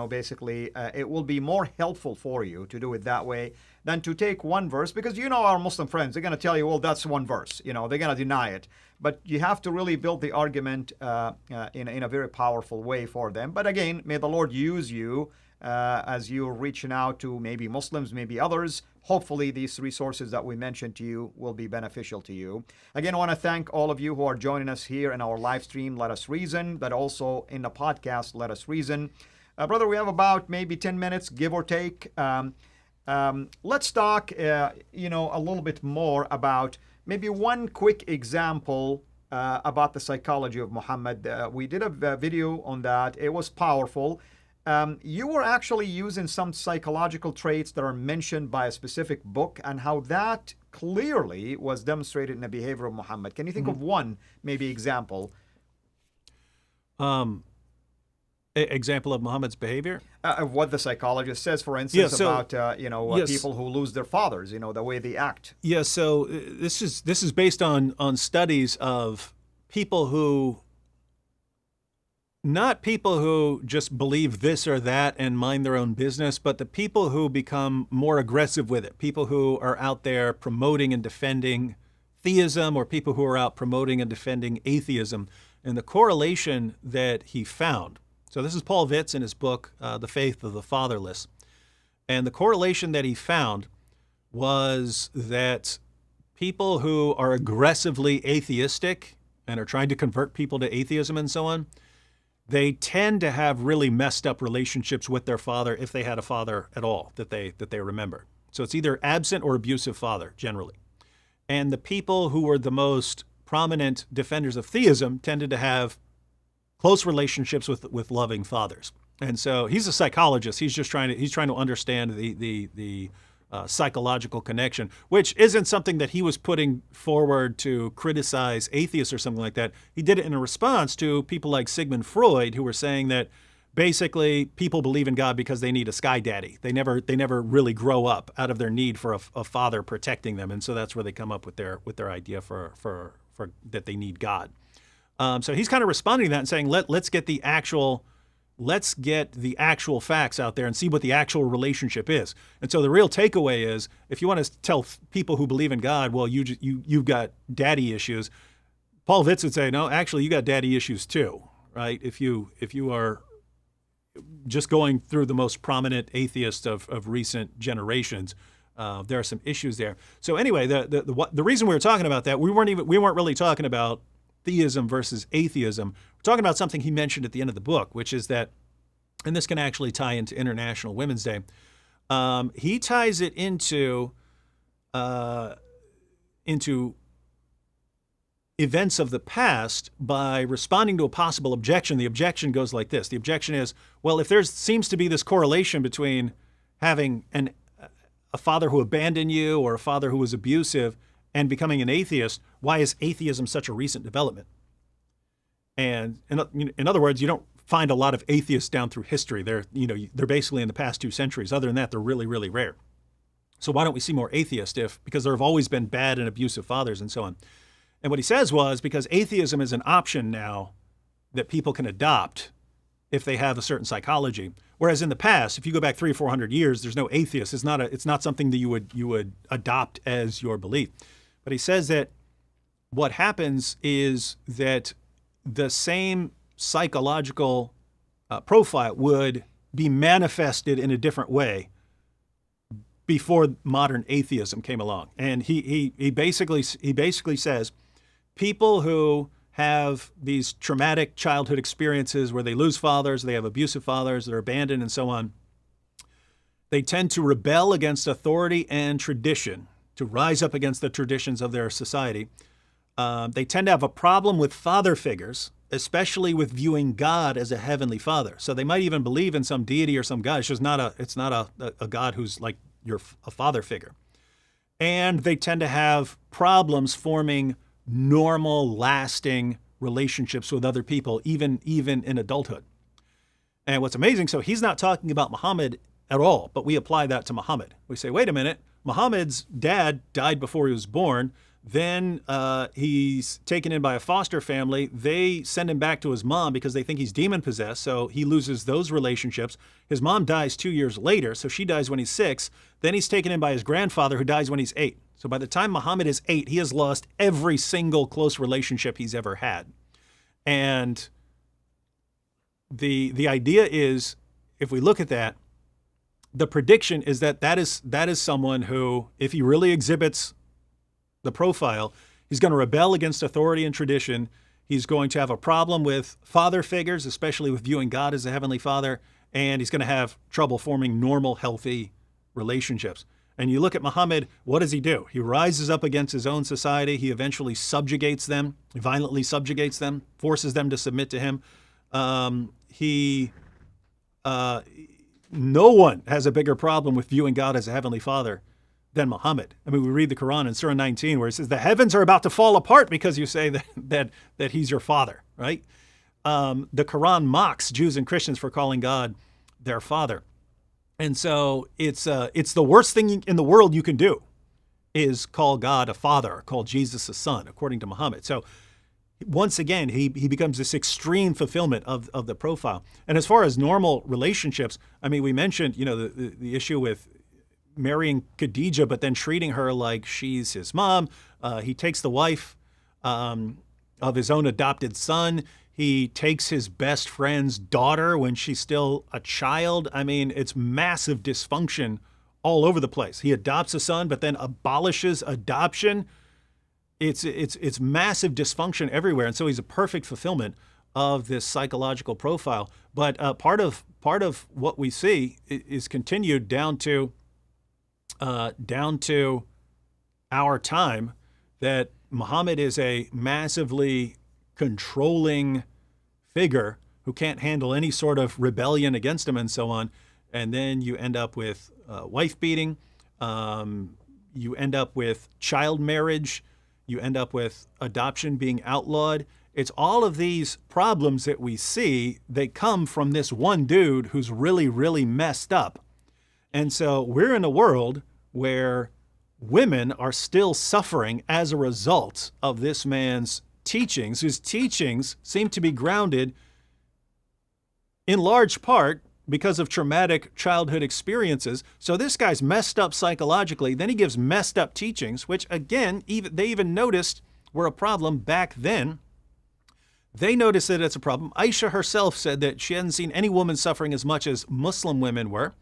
basically, it will be more helpful for you to do it that way than to take one verse, because our Muslim friends, they're going to tell you, well, that's one verse. They're going to deny it. But you have to really build the argument in a very powerful way for them. But again, may the Lord use you as you're reaching out to maybe Muslims, maybe others. Hopefully these resources that we mentioned to you will be beneficial to you. Again, I want to thank all of you who are joining us here in our live stream, Let Us Reason, but also in the podcast, Let Us Reason. Brother, we have about maybe 10 minutes, give or take. Let's talk, a little bit more about maybe one quick example about the psychology of Muhammad. We did a video on that. It was powerful. You were actually using some psychological traits that are mentioned by a specific book, and how that clearly was demonstrated in the behavior of Muhammad. Can you think of one, maybe example? Example of Muhammad's behavior? Of what the psychologist says, for instance, about yes. people who lose their fathers, the way they act. Yeah, so this is based on studies of people who, not people who just believe this or that and mind their own business, but the people who become more aggressive with it, people who are out there promoting and defending theism, or people who are out promoting and defending atheism, and the correlation that he found. So this is Paul Vitz in his book, The Faith of the Fatherless. And the correlation that he found was that people who are aggressively atheistic and are trying to convert people to atheism and so on, they tend to have really messed up relationships with their father, if they had a father at all that they remember. So it's either absent or abusive father, generally. And the people who were the most prominent defenders of theism tended to have close relationships with loving fathers. And so he's a psychologist. He's trying to understand the psychological connection, which isn't something that he was putting forward to criticize atheists or something like that. He did it in a response to people like Sigmund Freud, who were saying that basically people believe in God because they need a sky daddy. They never really grow up out of their need for a father protecting them, and so that's where they come up with their idea for that they need God. So he's kind of responding to that and saying, let's get the actual facts out there and see what the actual relationship is. And so the real takeaway is, if you want to tell people who believe in God, well, you've got daddy issues, Paul Vitz would say, no, actually, you got daddy issues too, right? If you are just going through the most prominent atheists of recent generations, there are some issues there. So anyway, the reason we were talking about that, we weren't really talking about theism versus atheism. We're talking about something he mentioned at the end of the book, which is that, and this can actually tie into International Women's Day. He ties it into events of the past by responding to a possible objection. The objection goes like this. The objection is, well, if there seems to be this correlation between having a father who abandoned you or a father who was abusive and becoming an atheist, why is atheism such a recent development? And in other words, you don't find a lot of atheists down through history. They're basically in the past 2 centuries. Other than that, they're really, really rare. So why don't we see more atheists? Because there have always been bad and abusive fathers and so on. And what he says was, because atheism is an option now that people can adopt if they have a certain psychology. Whereas in the past, if you go back 300 or 400 years, there's no atheist. It's not something that you would adopt as your belief. But he says that what happens is that the same psychological profile would be manifested in a different way before modern atheism came along. And he basically says people who have these traumatic childhood experiences where they lose fathers, they have abusive fathers, they're abandoned and so on, they tend to rebel against authority and tradition, to rise up against the traditions of their society. They tend to have a problem with father figures, especially with viewing God as a heavenly father. So they might even believe in some deity or some God. It's just not a God who's like a father figure. And they tend to have problems forming normal, lasting relationships with other people, even in adulthood. And what's amazing, so he's not talking about Muhammad at all, but we apply that to Muhammad. We say, wait a minute, Muhammad's dad died before he was born. Then he's taken in by a foster family. They send him back to his mom because they think he's demon-possessed, so he loses those relationships. His mom dies 2 years later, so she dies when he's 6. Then he's taken in by his grandfather, who dies when he's 8. So by the time Muhammad is 8, he has lost every single close relationship he's ever had. And the idea is, if we look at that, the prediction is that is someone who, if he really exhibits the profile, he's going to rebel against authority and tradition. He's going to have a problem with father figures, especially with viewing God as a heavenly father, and he's going to have trouble forming normal, healthy relationships. And you look at Muhammad, what does he do? He rises up against his own society. He eventually subjugates them, violently subjugates them, forces them to submit to him. No one has a bigger problem with viewing God as a heavenly father than Muhammad. I mean, we read the Quran in Surah 19 where it says the heavens are about to fall apart because you say that he's your father, right? The Quran mocks Jews and Christians for calling God their father. And so it's the worst thing in the world you can do is call God a father, call Jesus a son, according to Muhammad. So once again, he becomes this extreme fulfillment of the profile. And as far as normal relationships, I mean, we mentioned, the issue with marrying Khadijah, but then treating her like she's his mom. He takes the wife of his own adopted son. He takes his best friend's daughter when she's still a child. I mean, it's massive dysfunction all over the place. He adopts a son, but then abolishes adoption. It's massive dysfunction everywhere. And so he's a perfect fulfillment of this psychological profile. But part of what we see is continued down to our time, that Muhammad is a massively controlling figure who can't handle any sort of rebellion against him and so on. And then you end up with wife beating. You end up with child marriage. You end up with adoption being outlawed. It's all of these problems that we see, they come from this one dude who's really, really messed up. And so we're in a world where women are still suffering as a result of this man's teachings, whose teachings seem to be grounded in large part because of traumatic childhood experiences. So this guy's messed up psychologically. Then he gives messed up teachings, which again, they even noticed were a problem back then. They noticed that it's a problem. Aisha herself said that she hadn't seen any woman suffering as much as Muslim women were.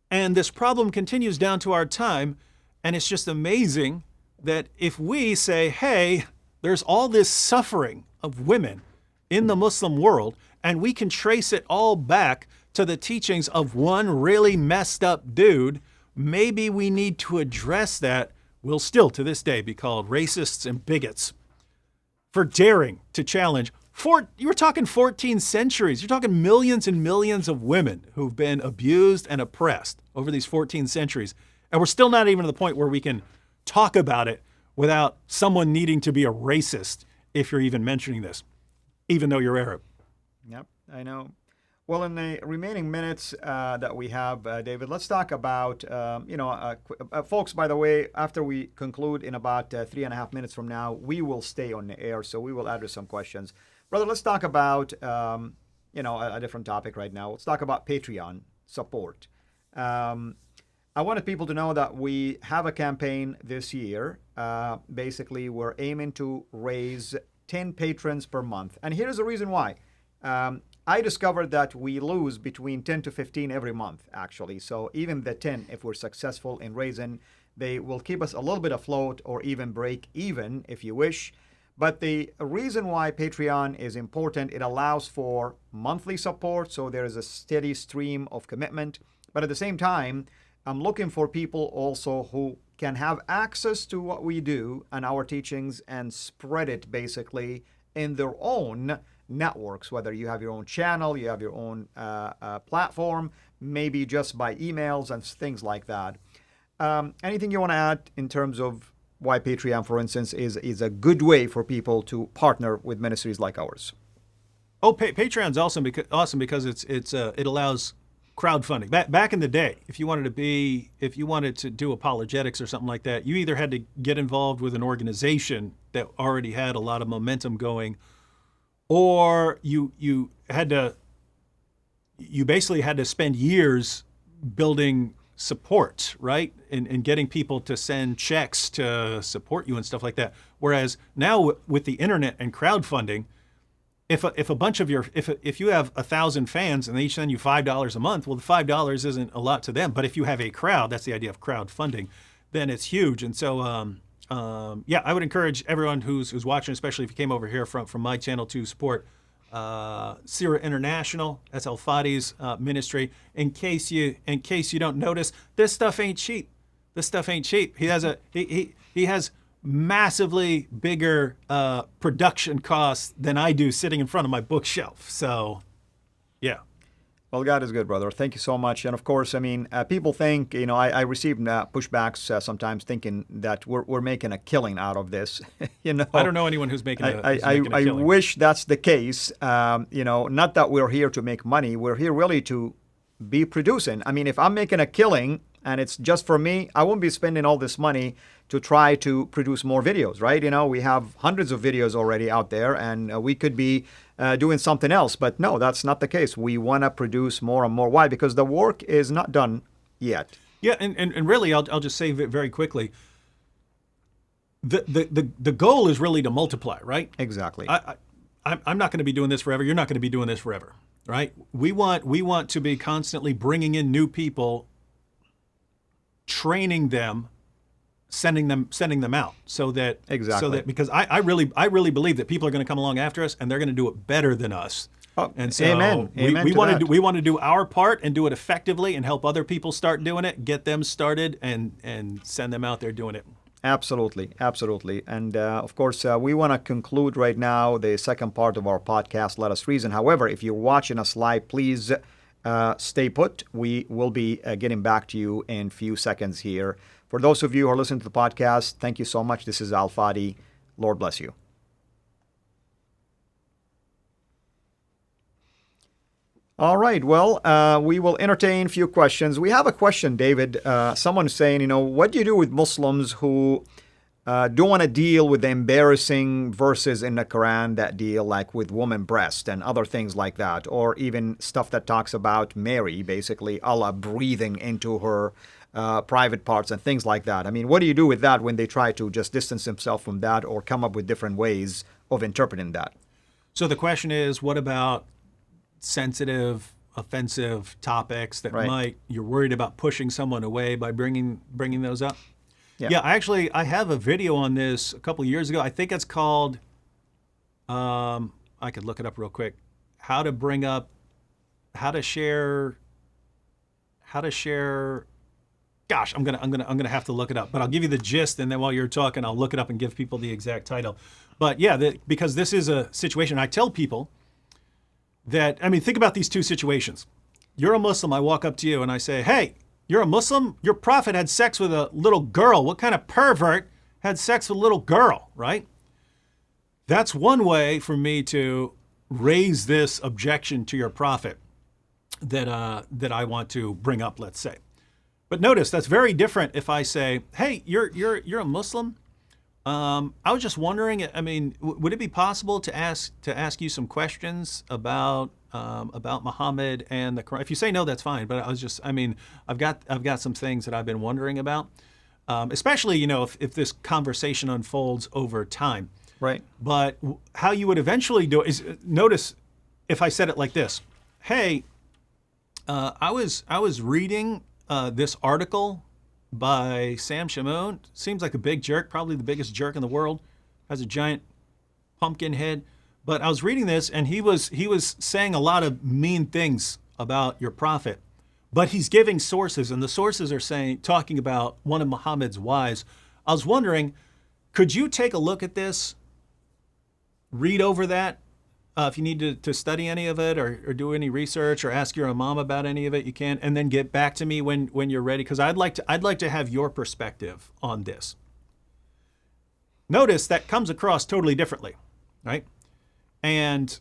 And this problem continues down to our time. And it's just amazing that if we say, hey, there's all this suffering of women in the Muslim world, and we can trace it all back to the teachings of one really messed up dude, maybe we need to address that. We'll still to this day be called racists and bigots for daring to challenge. You were talking 14 centuries. You're talking millions and millions of women who've been abused and oppressed over these 14 centuries. And we're still not even to the point where we can talk about it without someone needing to be a racist if you're even mentioning this, even though you're Arab. Yep, I know. Well, in the remaining minutes that we have, David, let's talk about, folks, by the way, after we conclude in about 3.5 minutes from now, we will stay on the air, so we will address some questions. Brother, let's talk about, a different topic right now. Let's talk about Patreon support. I wanted people to know that we have a campaign this year. Basically, we're aiming to raise 10 patrons per month. And here's the reason why. I discovered that we lose between 10 to 15 every month, actually. So even the 10, if we're successful in raising, they will keep us a little bit afloat or even break even, if you wish. But the reason why Patreon is important, it allows for monthly support, so there is a steady stream of commitment. But at the same time, I'm looking for people also who can have access to what we do and our teachings and spread it basically in their own networks, whether you have your own channel, you have your own platform, maybe just by emails and things like that. Anything you want to add in terms of why Patreon, for instance, is a good way for people to partner with ministries like ours? Oh, Patreon's awesome because it allows crowdfunding. Back in the day, if you wanted to do apologetics or something like that, you either had to get involved with an organization that already had a lot of momentum going, or you basically had to spend years building support, right? And getting people to send checks to support you and stuff like that. Whereas now with the internet and crowdfunding, if you have 1,000 fans and they each send you $5 a month, well, the $5 isn't a lot to them. But if you have a crowd, that's the idea of crowdfunding, then it's huge. And so, I would encourage everyone who's watching, especially if you came over here from my channel, to support CIRA International. That's Al Fadi's ministry. In case you don't notice, this stuff ain't cheap. He has massively bigger production costs than I do sitting in front of my bookshelf. So, yeah. Well, God is good, brother. Thank you so much. And of course, I mean, people think, I received pushbacks sometimes thinking that we're making a killing out of this. I don't know anyone who's making a killing. I wish that's the case. Not that we're here to make money. We're here really to be producing. I mean, if I'm making a killing and it's just for me, I won't be spending all this money to try to produce more videos, right? We have hundreds of videos already out there, and we could be doing something else. But no, that's not the case. We want to produce more and more. Why? Because the work is not done yet. Yeah, and really, I'll just say very quickly, the goal is really to multiply, right? Exactly. I'm not going to be doing this forever. You're not going to be doing this forever, right? We want to be constantly bringing in new people, training them, sending them out, so that because I really believe that people are going to come along after us and they're going to do it better than us. Oh, and so amen. we want to do our part and do it effectively and help other people start doing it, get them started, and send them out there doing it. Absolutely. And of course, we want to conclude right now the second part of our podcast, Let Us Reason. However, if you're watching us live, please stay put. We will be getting back to you in a few seconds here. For those of you who are listening to the podcast, thank you so much. This is Al Fadi. Lord bless you. All right. Well, we will entertain a few questions. We have a question, David. Someone's saying, what do you do with Muslims who don't want to deal with the embarrassing verses in the Quran that deal like with woman breast and other things like that, or even stuff that talks about Mary, basically Allah breathing into her private parts and things like that. I mean, what do you do with that when they try to just distance themselves from that or come up with different ways of interpreting that? So the question is, what about sensitive, offensive topics that you're worried about pushing someone away by bringing those up? Yeah, I have a video on this a couple of years ago. I think it's called, I could look it up real quick, how to share, gosh, I'm gonna have to look it up, but I'll give you the gist, and then while you're talking, I'll look it up and give people the exact title. But yeah, because this is a situation, I tell people that, I mean, think about these two situations. You're a Muslim, I walk up to you and I say, hey, you're a Muslim? Your prophet had sex with a little girl. What kind of pervert had sex with a little girl, right? That's one way for me to raise this objection to your prophet that I want to bring up, let's say. But notice, that's very different if I say, hey, you're a Muslim? I was just wondering, I mean, would it be possible to ask you some questions about Muhammad and the Quran? If you say no, that's fine. But I've got some things that I've been wondering about, especially, if this conversation unfolds over time. Right. But how you would eventually do it is, notice if I said it like this: hey, I was reading this article by Sam Shamoun. Seems like a big jerk, probably the biggest jerk in the world. Has a giant pumpkin head. But I was reading this, and he was saying a lot of mean things about your prophet. But he's giving sources, and the sources are talking about one of Muhammad's wives. I was wondering, could you take a look at this, read over that? If you need to study any of it or do any research or ask your imam about any of it, you can, and then get back to me when you're ready, because I'd like to have your perspective on this. Notice that comes across totally differently, right? And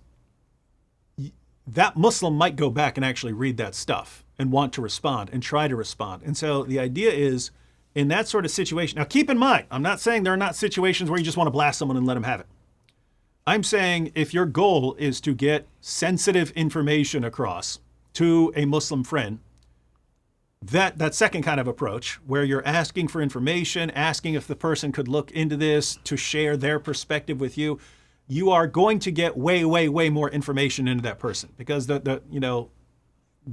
that Muslim might go back and actually read that stuff and want to respond and try to respond. And so the idea is, in that sort of situation, now keep in mind, I'm not saying there are not situations where you just want to blast someone and let them have it. I'm saying if your goal is to get sensitive information across to a Muslim friend, that second kind of approach, where you're asking for information, asking if the person could look into this to share their perspective with you, you are going to get way, way, way more information into that person. Because the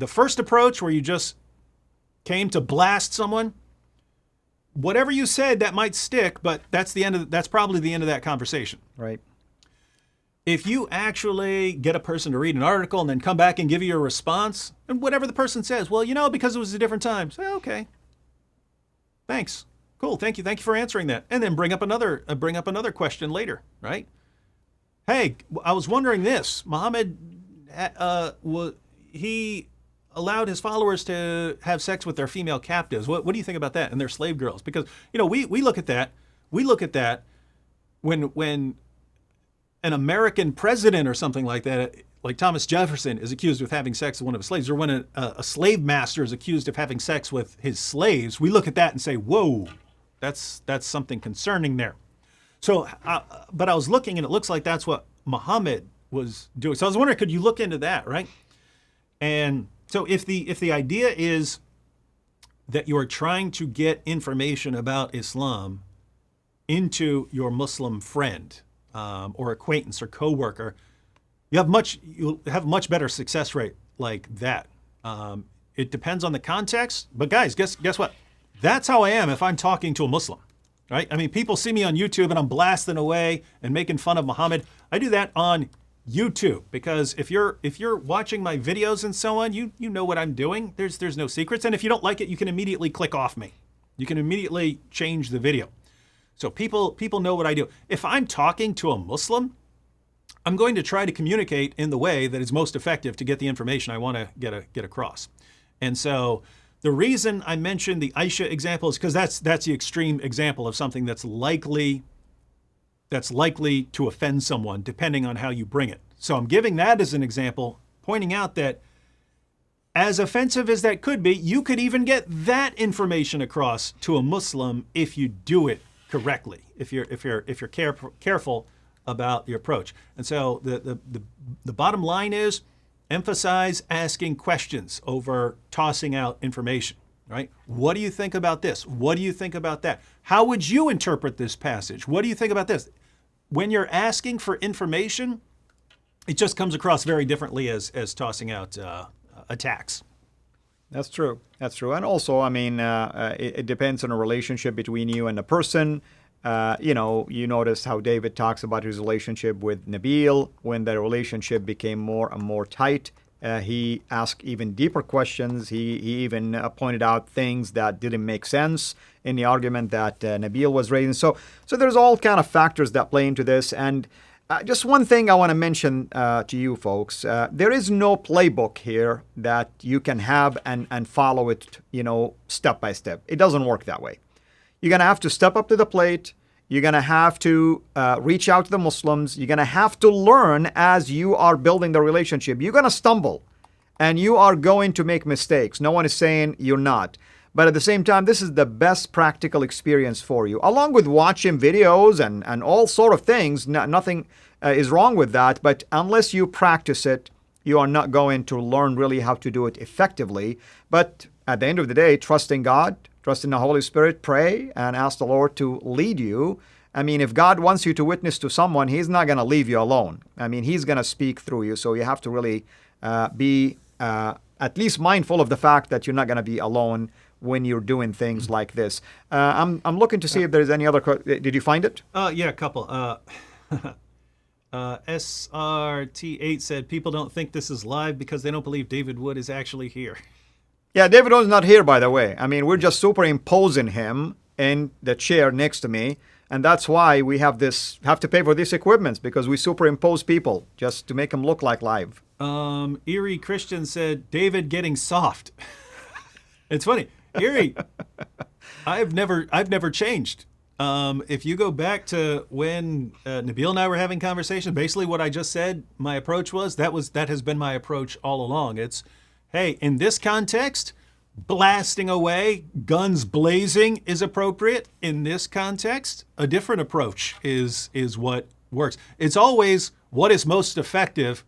first approach, where you just came to blast someone, whatever you said, that might stick, but that's probably the end of that conversation. Right. If you actually get a person to read an article and then come back and give you a response, and whatever the person says, well, because it was a different time, say, okay, thanks, cool, thank you for answering that, and then bring up another question later, right? Hey, I was wondering this: Muhammad, he allowed his followers to have sex with their female captives. What do you think about that? And their slave girls? Because we look at that. We look at that when an American president or something like that, like Thomas Jefferson, is accused of having sex with one of his slaves, or when a slave master is accused of having sex with his slaves, we look at that and say, whoa, that's something concerning there. So, but I was looking, and it looks like that's what Muhammad was doing. So I was wondering, could you look into that, right? And so if the idea is that you are trying to get information about Islam into your Muslim friend, or acquaintance or coworker, you'll have much better success rate like that. It depends on the context, but guys, guess what? That's how I am if I'm talking to a Muslim, right? I mean, people see me on YouTube and I'm blasting away and making fun of Muhammad. I do that on YouTube because if you're watching my videos and so on, you know what I'm doing. There's no secrets, and if you don't like it, you can immediately click off me. You can immediately change the video. So people know what I do. If I'm talking to a Muslim, I'm going to try to communicate in the way that is most effective to get the information I want to get across. And so the reason I mentioned the Aisha example is because that's the extreme example of something that's likely to offend someone, depending on how you bring it. So I'm giving that as an example, pointing out that as offensive as that could be, you could even get that information across to a Muslim if you do it correctly, if you're careful about your approach. And so the bottom line is emphasize asking questions over tossing out information, right? What do you think about this? What do you think about that? How would you interpret this passage? What do you think about this? When you're asking for information, it just comes across very differently as tossing out attacks. That's true. That's true. And also, I mean, it depends on a relationship between you and the person. You notice how David talks about his relationship with Nabil. When the relationship became more and more tight, he asked even deeper questions. He even pointed out things that didn't make sense in the argument that Nabil was raising. So there's all kind of factors that play into this. And just one thing I want to mention to you folks. There is no playbook here that you can have and follow it, step by step. It doesn't work that way. You're going to have to step up to the plate. You're going to have to reach out to the Muslims. You're going to have to learn as you are building the relationship. You're going to stumble and you are going to make mistakes. No one is saying you're not. But at the same time, this is the best practical experience for you. Along with watching videos and all sort of things, nothing is wrong with that. But unless you practice it, you are not going to learn really how to do it effectively. But at the end of the day, trust in God, trust in the Holy Spirit, pray and ask the Lord to lead you. I mean, if God wants you to witness to someone, He's not going to leave you alone. I mean, He's going to speak through you. So you have to really be at least mindful of the fact that you're not going to be alone when you're doing things like this. I'm looking to see if there's any other. Did you find it? Yeah, a couple. SRT8 said people don't think this is live because they don't believe David Wood is actually here. Yeah, David Wood's not here, by the way. I mean, we're just superimposing him in the chair next to me. And that's why we have to pay for these equipments, because we superimpose people just to make them look like live. Erie Christian said, David getting soft. It's funny. Erie, I've never changed. If you go back to when Nabil and I were having conversations, basically what I just said, my approach was, that has been my approach all along. It's, hey, in this context, blasting away, guns blazing is appropriate. In this context, a different approach is what works. It's always what is most effective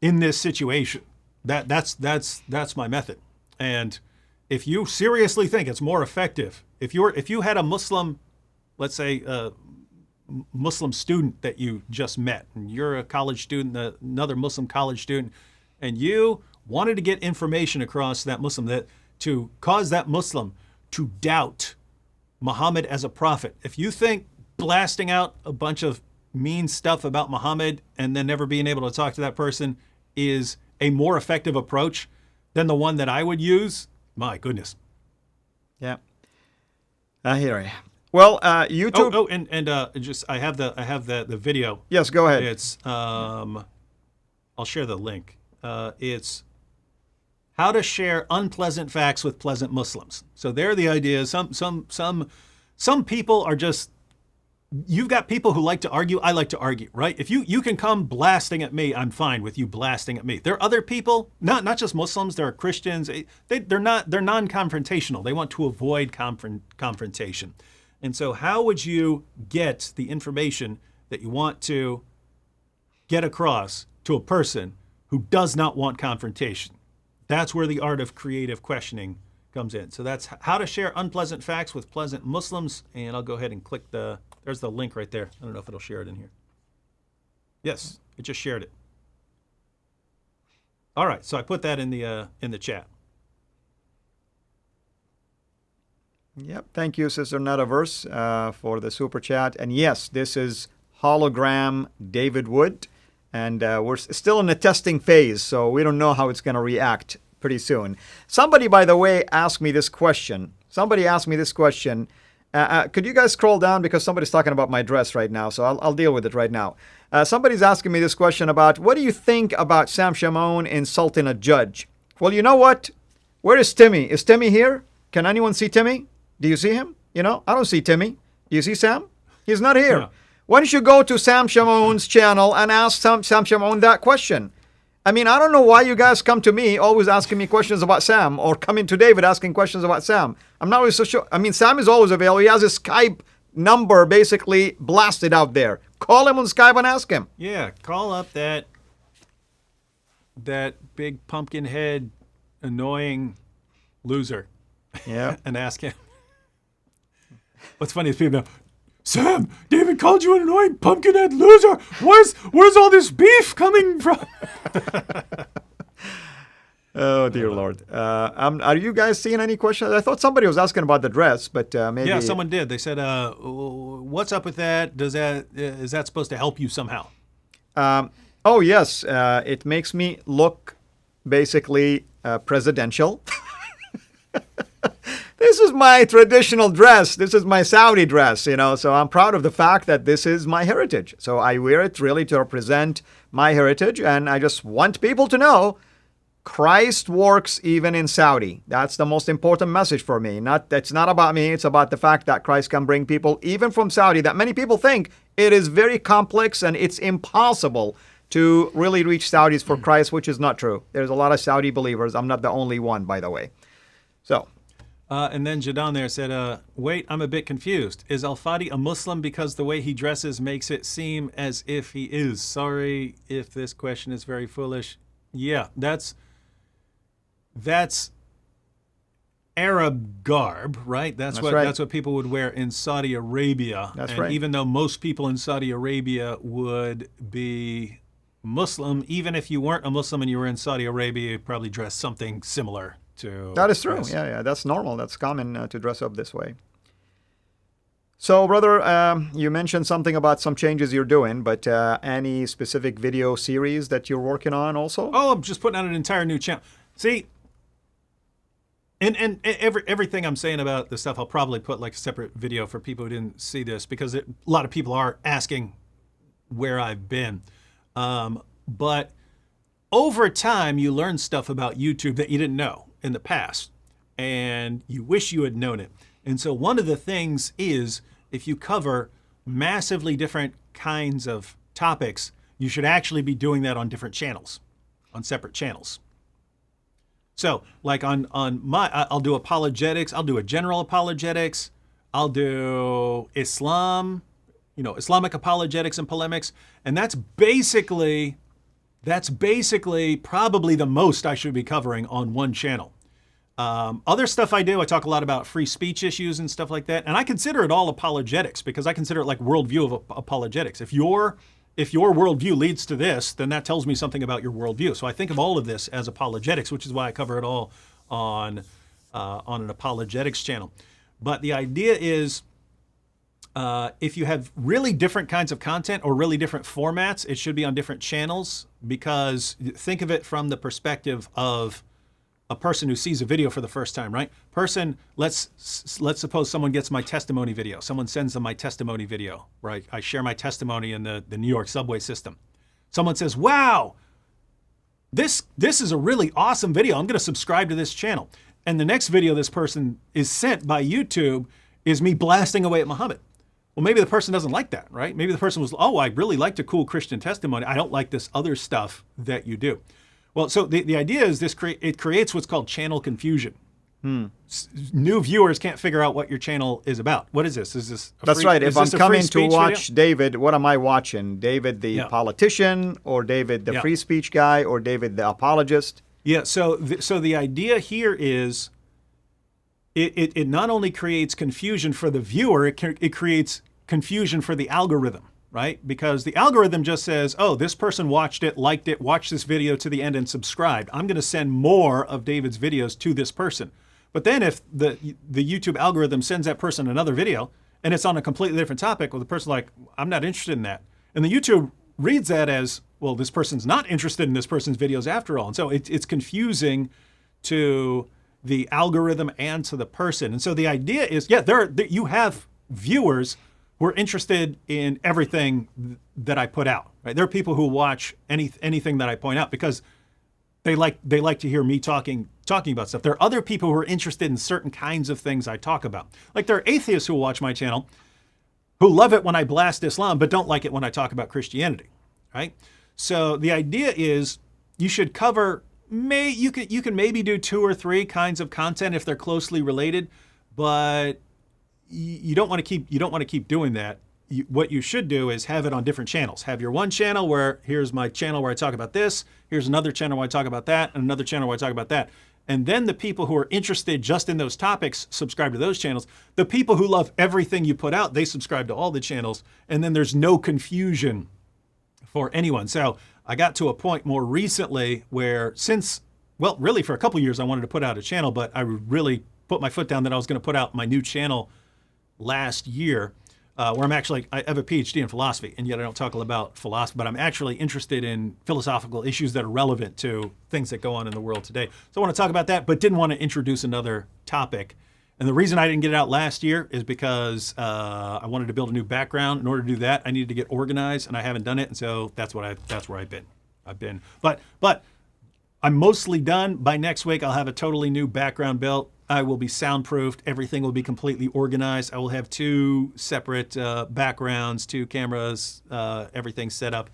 in this situation. That's my method. And if you seriously think it's more effective, if you had a Muslim, let's say a Muslim student that you just met, and you're a college student, another Muslim college student, and you wanted to get information across to that Muslim to cause that Muslim to doubt Muhammad as a prophet. If you think blasting out a bunch of mean stuff about Muhammad and then never being able to talk to that person is a more effective approach than the one that I would use, my goodness. Yeah, I hear you. Well, YouTube. I have the video. Yes, go ahead. It's I'll share the link. It's how to share unpleasant facts with pleasant Muslims. So there, the idea is some people are just. You've got people who like to argue. I like to argue, right? If you can come blasting at me, I'm fine with you blasting at me. There are other people, not just Muslims. There are Christians. They're non-confrontational. They want to avoid confrontation. And so, how would you get the information that you want to get across to a person who does not want confrontation? That's where the art of creative questioning comes in. So that's how to share unpleasant facts with pleasant Muslims. And I'll go ahead and click there's the link right there. I don't know if it'll share it in here. Yes, it just shared it. All right, so I put that in the chat. Yep, thank you, Sister Netaverse, for the super chat. And yes, this is hologram David Wood. And we're still in the testing phase, so we don't know how it's going to react pretty soon. Somebody, by the way, asked me this question. Could you guys scroll down, because somebody's talking about my dress right now, so I'll deal with it right now. Somebody's asking me this question about, what do you think about Sam Shamoun insulting a judge? Well, you know what? Where is Timmy? Is Timmy here? Can anyone see Timmy? Do you see him? I don't see Timmy. Do you see Sam? He's not here. Yeah. Why don't you go to Sam Shamoun's channel and ask Sam Shamoun that question? I mean, I don't know why you guys come to me always asking me questions about Sam, or coming to David asking questions about Sam. I'm not really so sure. I mean, Sam is always available. He has his Skype number basically blasted out there. Call him on Skype and ask him. Yeah, call up that big pumpkin head, annoying loser. Yeah. And ask him. What's funny is people know, Sam, David called you an annoying pumpkin-head loser. Where's all this beef coming from? Oh, dear Lord. Are you guys seeing any questions? I thought somebody was asking about the dress, but maybe... Yeah, someone did. They said, what's up with that? Is that supposed to help you somehow? Oh, yes. It makes me look basically presidential. This is my traditional dress. This is my Saudi dress, you know, so I'm proud of the fact that this is my heritage. So I wear it really to represent my heritage, and I just want people to know Christ works even in Saudi. That's the most important message for me. It's not about me. It's about the fact that Christ can bring people even from Saudi, that many people think it is very complex and it's impossible to really reach Saudis for Christ, which is not true. There's a lot of Saudi believers. I'm not the only one, by the way. So... and then Jadon there said, wait, I'm a bit confused. Is Al-Fadi a Muslim because the way he dresses makes it seem as if he is? Sorry if this question is very foolish. Yeah, that's Arab garb, right? That's what people would wear in Saudi Arabia. That's and right. Even though most people in Saudi Arabia would be Muslim, even if you weren't a Muslim and you were in Saudi Arabia, you'd probably dress something similar. That is true. Yeah, that's normal. That's common to dress up this way. So, brother, you mentioned something about some changes you're doing, but any specific video series that you're working on also? Oh, I'm just putting out an entire new channel. See, and everything I'm saying about the stuff, I'll probably put like a separate video for people who didn't see this, because a lot of people are asking where I've been. But over time, you learn stuff about YouTube that you didn't know in the past, and you wish you had known it. And so one of the things is, if you cover massively different kinds of topics, you should actually be doing that on different channels, on separate channels. So like on my, I'll do apologetics, I'll do a general apologetics, I'll do Islam, Islamic apologetics and polemics, and that's basically probably the most I should be covering on one channel. Other stuff I do, I talk a lot about free speech issues and stuff like that. And I consider it all apologetics, because I consider it like worldview of apologetics. If your worldview leads to this, then that tells me something about your worldview. So I think of all of this as apologetics, which is why I cover it all on an apologetics channel. But the idea is, if you have really different kinds of content or really different formats, it should be on different channels, because think of it from the perspective of a person who sees a video for the first time, right? Let's suppose someone gets my testimony video. Someone sends them my testimony video, right? I share my testimony in the New York subway system. Someone says, wow, this is a really awesome video. I'm going to subscribe to this channel. And the next video this person is sent by YouTube is me blasting away at Muhammad. Well, maybe the person doesn't like that, right? Maybe the person was, oh, I really liked a cool Christian testimony. I don't like this other stuff that you do. Well, so the idea is it creates what's called channel confusion. New viewers can't figure out what your channel is about. What is this? Is this That's right. If I'm coming to watch David, what am I watching? David the politician, or David the free speech guy, or David the apologist? Yeah. So the idea here is it not only creates confusion for the viewer, it creates confusion for the algorithm. Right? Because the algorithm just says, oh, this person watched it, liked it, watched this video to the end and subscribed. I'm going to send more of David's videos to this person. But then if the YouTube algorithm sends that person another video and it's on a completely different topic, well, the person's like, I'm not interested in that. And the YouTube reads that as, well, this person's not interested in this person's videos after all. And so it's confusing to the algorithm and to the person. And so the idea is, you have viewers who are interested in everything that I put out. Right? There are people who watch anything that I point out because they like to hear me talking about stuff. There are other people who are interested in certain kinds of things I talk about. Like there are atheists who watch my channel who love it when I blast Islam but don't like it when I talk about Christianity. Right? So the idea is you should cover. You can maybe do 2 or 3 kinds of content if they're closely related, but you don't want to keep doing that. What you should do is have it on different channels. Have your one channel where here's my channel where I talk about this. Here's another channel where I talk about that, and another channel where I talk about that. And then the people who are interested just in those topics subscribe to those channels. The people who love everything you put out, they subscribe to all the channels. And then there's no confusion for anyone. So I got to a point more recently where really for a couple years, I wanted to put out a channel, but I really put my foot down that I was going to put out my new channel last year, where I have a PhD in philosophy, and yet I don't talk about philosophy, but I'm actually interested in philosophical issues that are relevant to things that go on in the world today. So I want to talk about that, but didn't want to introduce another topic. And the reason I didn't get it out last year is because I wanted to build a new background. In order to do that, I needed to get organized, and I haven't done it, and so that's where I've been. But I'm mostly done. By next week, I'll have a totally new background built. I will be soundproofed. Everything will be completely organized. I will have 2 separate backgrounds, 2 cameras, everything set up.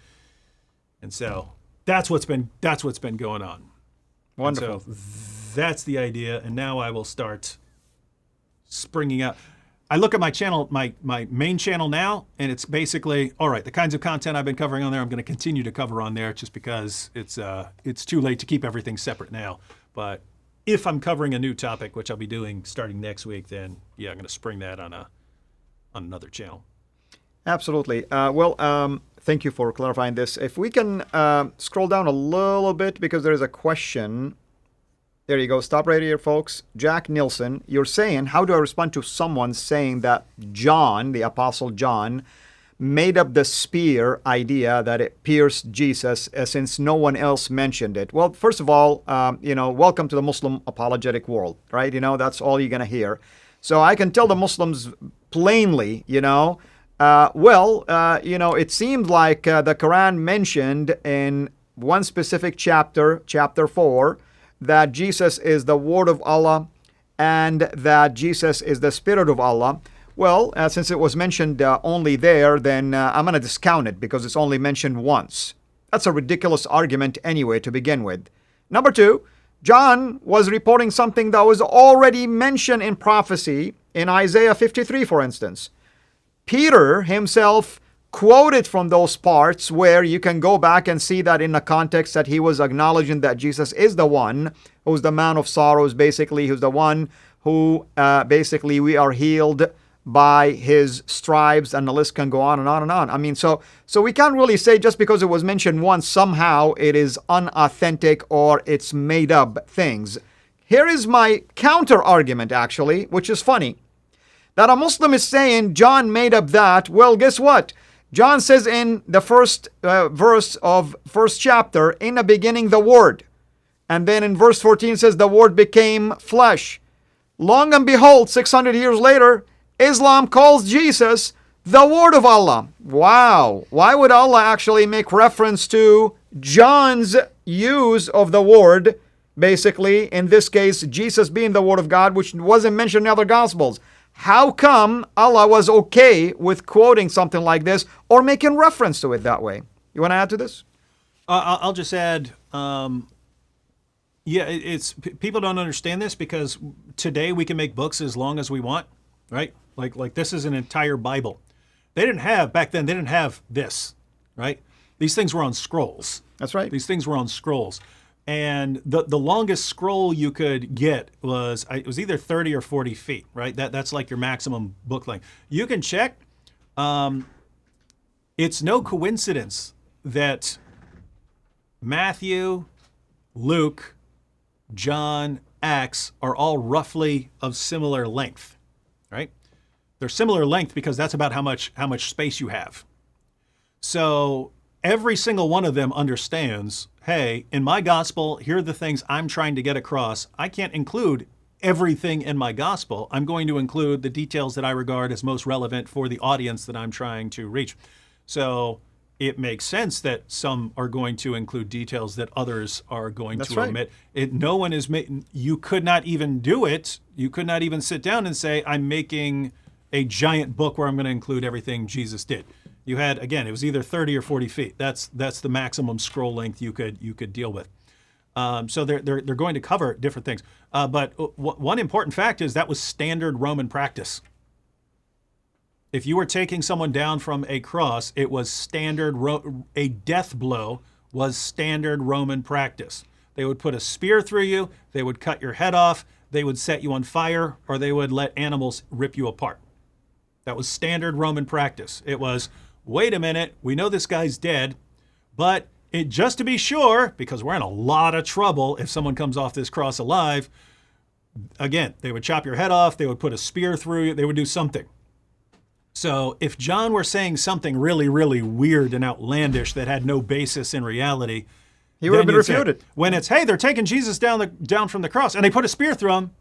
And so that's what's been going on. Wonderful. And so that's the idea. And now I will start springing out. I look at my channel, my main channel now, and it's basically, all right, the kinds of content I've been covering on there, I'm going to continue to cover on there just because it's too late to keep everything separate now. But if I'm covering a new topic, which I'll be doing starting next week, then yeah, I'm going to spring that on another channel. Absolutely. Thank you for clarifying this. If we can scroll down a little bit, because there is a question. There you go. Stop right here, folks. Jack Nielsen, you're saying, how do I respond to someone saying that John, the Apostle John, made up the spear idea that it pierced Jesus since no one else mentioned it? Well, first of all, welcome to the Muslim apologetic world, right? That's all you're going to hear. So I can tell the Muslims plainly, it seemed like the Quran mentioned in one specific chapter, chapter 4, that Jesus is the Word of Allah and that Jesus is the Spirit of Allah. Well, since it was mentioned only there, then I'm going to discount it because it's only mentioned once. That's a ridiculous argument anyway to begin with. Number 2, John was reporting something that was already mentioned in prophecy in Isaiah 53, for instance. Peter himself quoted from those parts where you can go back and see that in the context that he was acknowledging that Jesus is the one who's the man of sorrows, basically, who's the one who basically we are healed by his stripes, and the list can go on and on and on. I mean, so we can't really say just because it was mentioned once, somehow it is unauthentic or it's made up things. Here is my counter argument, actually, which is funny. That a Muslim is saying John made up that. Well, guess what? John says in the first verse of first chapter, in the beginning the Word. And then in verse 14 says the Word became flesh. Long and behold, 600 years later, Islam calls Jesus the Word of Allah. Wow. Why would Allah actually make reference to John's use of the word? Basically, in this case, Jesus being the Word of God, which wasn't mentioned in other Gospels. How come Allah was okay with quoting something like this or making reference to it that way? You want to add to this? I'll just add, it's people don't understand this because today we can make books as long as we want, right? Like this is an entire Bible. Back then, they didn't have this, right? These things were on scrolls. That's right. These things were on scrolls. And the longest scroll you could get was either 30 or 40 feet, right? That's like your maximum book length. You can check. It's no coincidence that Matthew, Luke, John, Acts are all roughly of similar length, right? They're similar length because that's about how much space you have. So every single one of them understands, hey, in my gospel, here are the things I'm trying to get across. I can't include everything in my gospel. I'm going to include the details that I regard as most relevant for the audience that I'm trying to reach. So it makes sense that some are going to include details that others are going to omit. No one is you could not even do it. You could not even sit down and say, I'm making a giant book where I'm going to include everything Jesus did. You had, again, it was either 30 or 40 feet. That's the maximum scroll length you could deal with. So they're going to cover different things. But one important fact is that was standard Roman practice. If you were taking someone down from a cross, it was standard. A death blow was standard Roman practice. They would put a spear through you. They would cut your head off. They would set you on fire, or they would let animals rip you apart. That was standard Roman practice. It was, wait a minute, we know this guy's dead, but just to be sure, because we're in a lot of trouble if someone comes off this cross alive, again, they would chop your head off, they would put a spear through you, they would do something. So if John were saying something really, really weird and outlandish that had no basis in reality, he would have been refuted. When it's, hey, they're taking Jesus down from the cross, and they put a spear through him,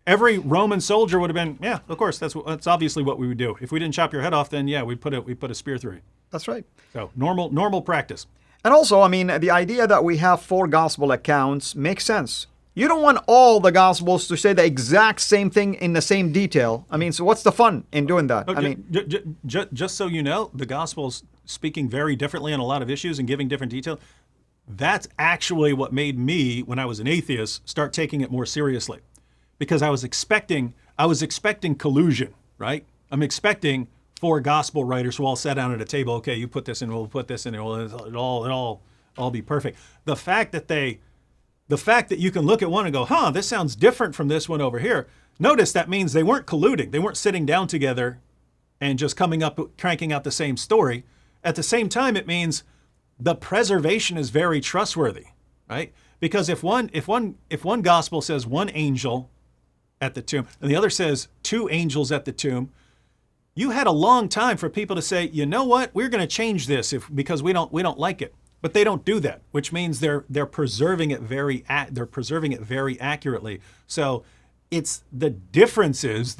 every Roman soldier would have been, yeah, of course, that's obviously what we would do. If we didn't chop your head off, then yeah, we put a spear through you. That's right. So normal practice. And also, I mean, the idea that we have 4 gospel accounts makes sense. You don't want all the gospels to say the exact same thing in the same detail. I mean, so what's the fun in doing that? Just so you know, the gospels speaking very differently on a lot of issues and giving different detail. That's actually what made me, when I was an atheist, start taking it more seriously, because I was expecting collusion, right? I'm expecting 4 gospel writers who all sat down at a table. Okay, you put this in, we'll put this in, it'll all be perfect. The fact that you can look at one and go, this sounds different from this one over here. Notice that means they weren't colluding. They weren't sitting down together and just cranking out the same story. At the same time, it means the preservation is very trustworthy, right? Because if one gospel says 1 angel at the tomb and the other says 2 angels at the tomb, you had a long time for people to say, you know what, we're going to change this because we don't like it. But they don't do that, which means they're preserving it very accurately. So it's the differences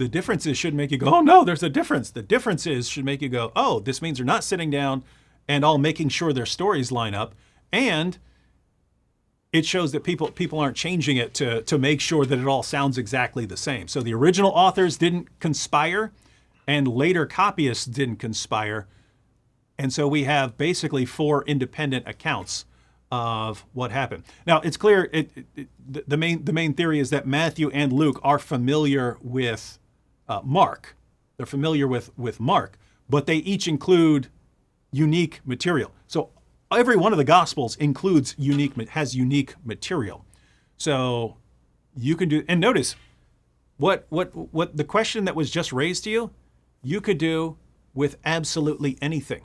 should make you go, oh no, there's a difference. The differences should make you go, oh, this means they're not sitting down and all making sure their stories line up, and it shows that people aren't changing it to make sure that it all sounds exactly the same. So the original authors didn't conspire, and later copyists didn't conspire. And so we have basically 4 independent accounts of what happened. Now, it's clear the main theory is that Matthew and Luke are familiar with Mark. They're familiar with Mark, but they each include unique material. So every one of the Gospels has unique material. So you can do, and notice what the question that was just raised to you, you could do with absolutely anything.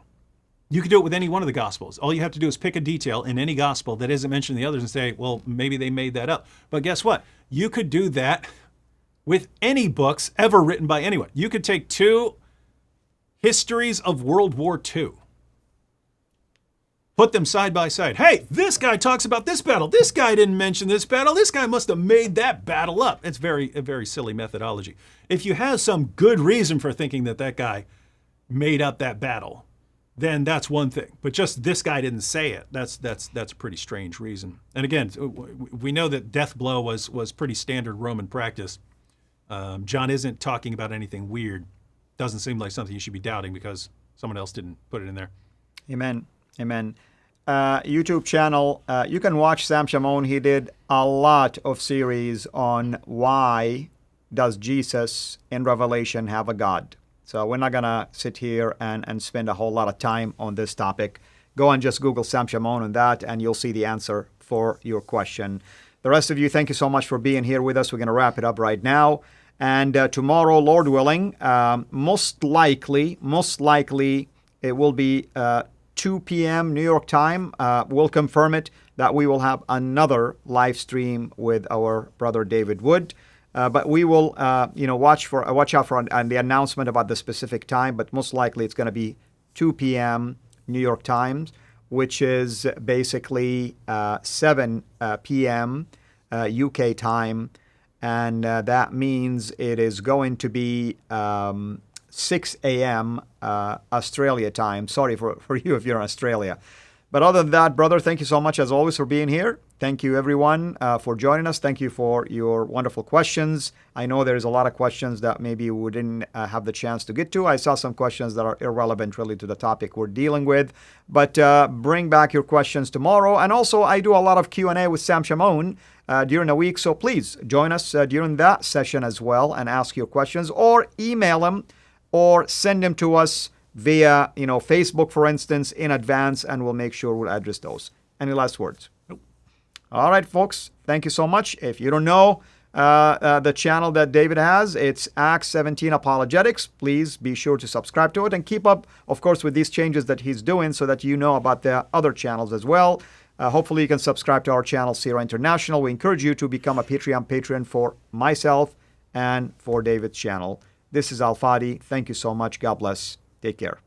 You could do it with any one of the Gospels. All you have to do is pick a detail in any Gospel that isn't mentioned in the others and say, well, maybe they made that up. But guess what? You could do that with any books ever written by anyone. You could take 2 histories of World War II, put them side by side. Hey, this guy talks about this battle. This guy didn't mention this battle. This guy must have made that battle up. It's a very silly methodology. If you have some good reason for thinking that guy made up that battle, then that's one thing. But just this guy didn't say it. That's a pretty strange reason. And again, we know that death blow was pretty standard Roman practice. John isn't talking about anything weird. Doesn't seem like something you should be doubting because someone else didn't put it in there. Amen. Amen. YouTube channel, you can watch Sam Shamoun. He did a lot of series on why does Jesus in Revelation have a God. So we're not going to sit here and spend a whole lot of time on this topic. Go and just Google Sam Shamoun on that, and you'll see the answer for your question. The rest of you, thank you so much for being here with us. We're going to wrap it up right now. And tomorrow, Lord willing, most likely, it will be 2 p.m. New York time. We'll confirm it that we will have another live stream with our brother David Wood. But we will, watch out for the announcement about the specific time. But most likely, it's going to be 2 p.m. New York Times, which is basically 7 p.m. UK time, and that means it is going to be 6 a.m. Australia time. Sorry for you if you're in Australia. But other than that, brother, thank you so much as always for being here. Thank you, everyone, for joining us. Thank you for your wonderful questions. I know there's a lot of questions that maybe we didn't have the chance to get to. I saw some questions that are irrelevant really to the topic we're dealing with. But bring back your questions tomorrow. And also, I do a lot of Q&A with Sam Shamoun during the week. So please join us during that session as well and ask your questions, or email them or send them to us via Facebook, for instance, in advance, and we'll make sure we'll address those. Any last words? Nope. All right, folks. Thank you so much. If you don't know the channel that David has, it's Acts 17 Apologetics. Please be sure to subscribe to it and keep up, of course, with these changes that he's doing so that you know about the other channels as well. Hopefully, you can subscribe to our channel, CIRA International. We encourage you to become a Patreon patron for myself and for David's channel. This is Al Fadi. Thank you so much. God bless. Take care.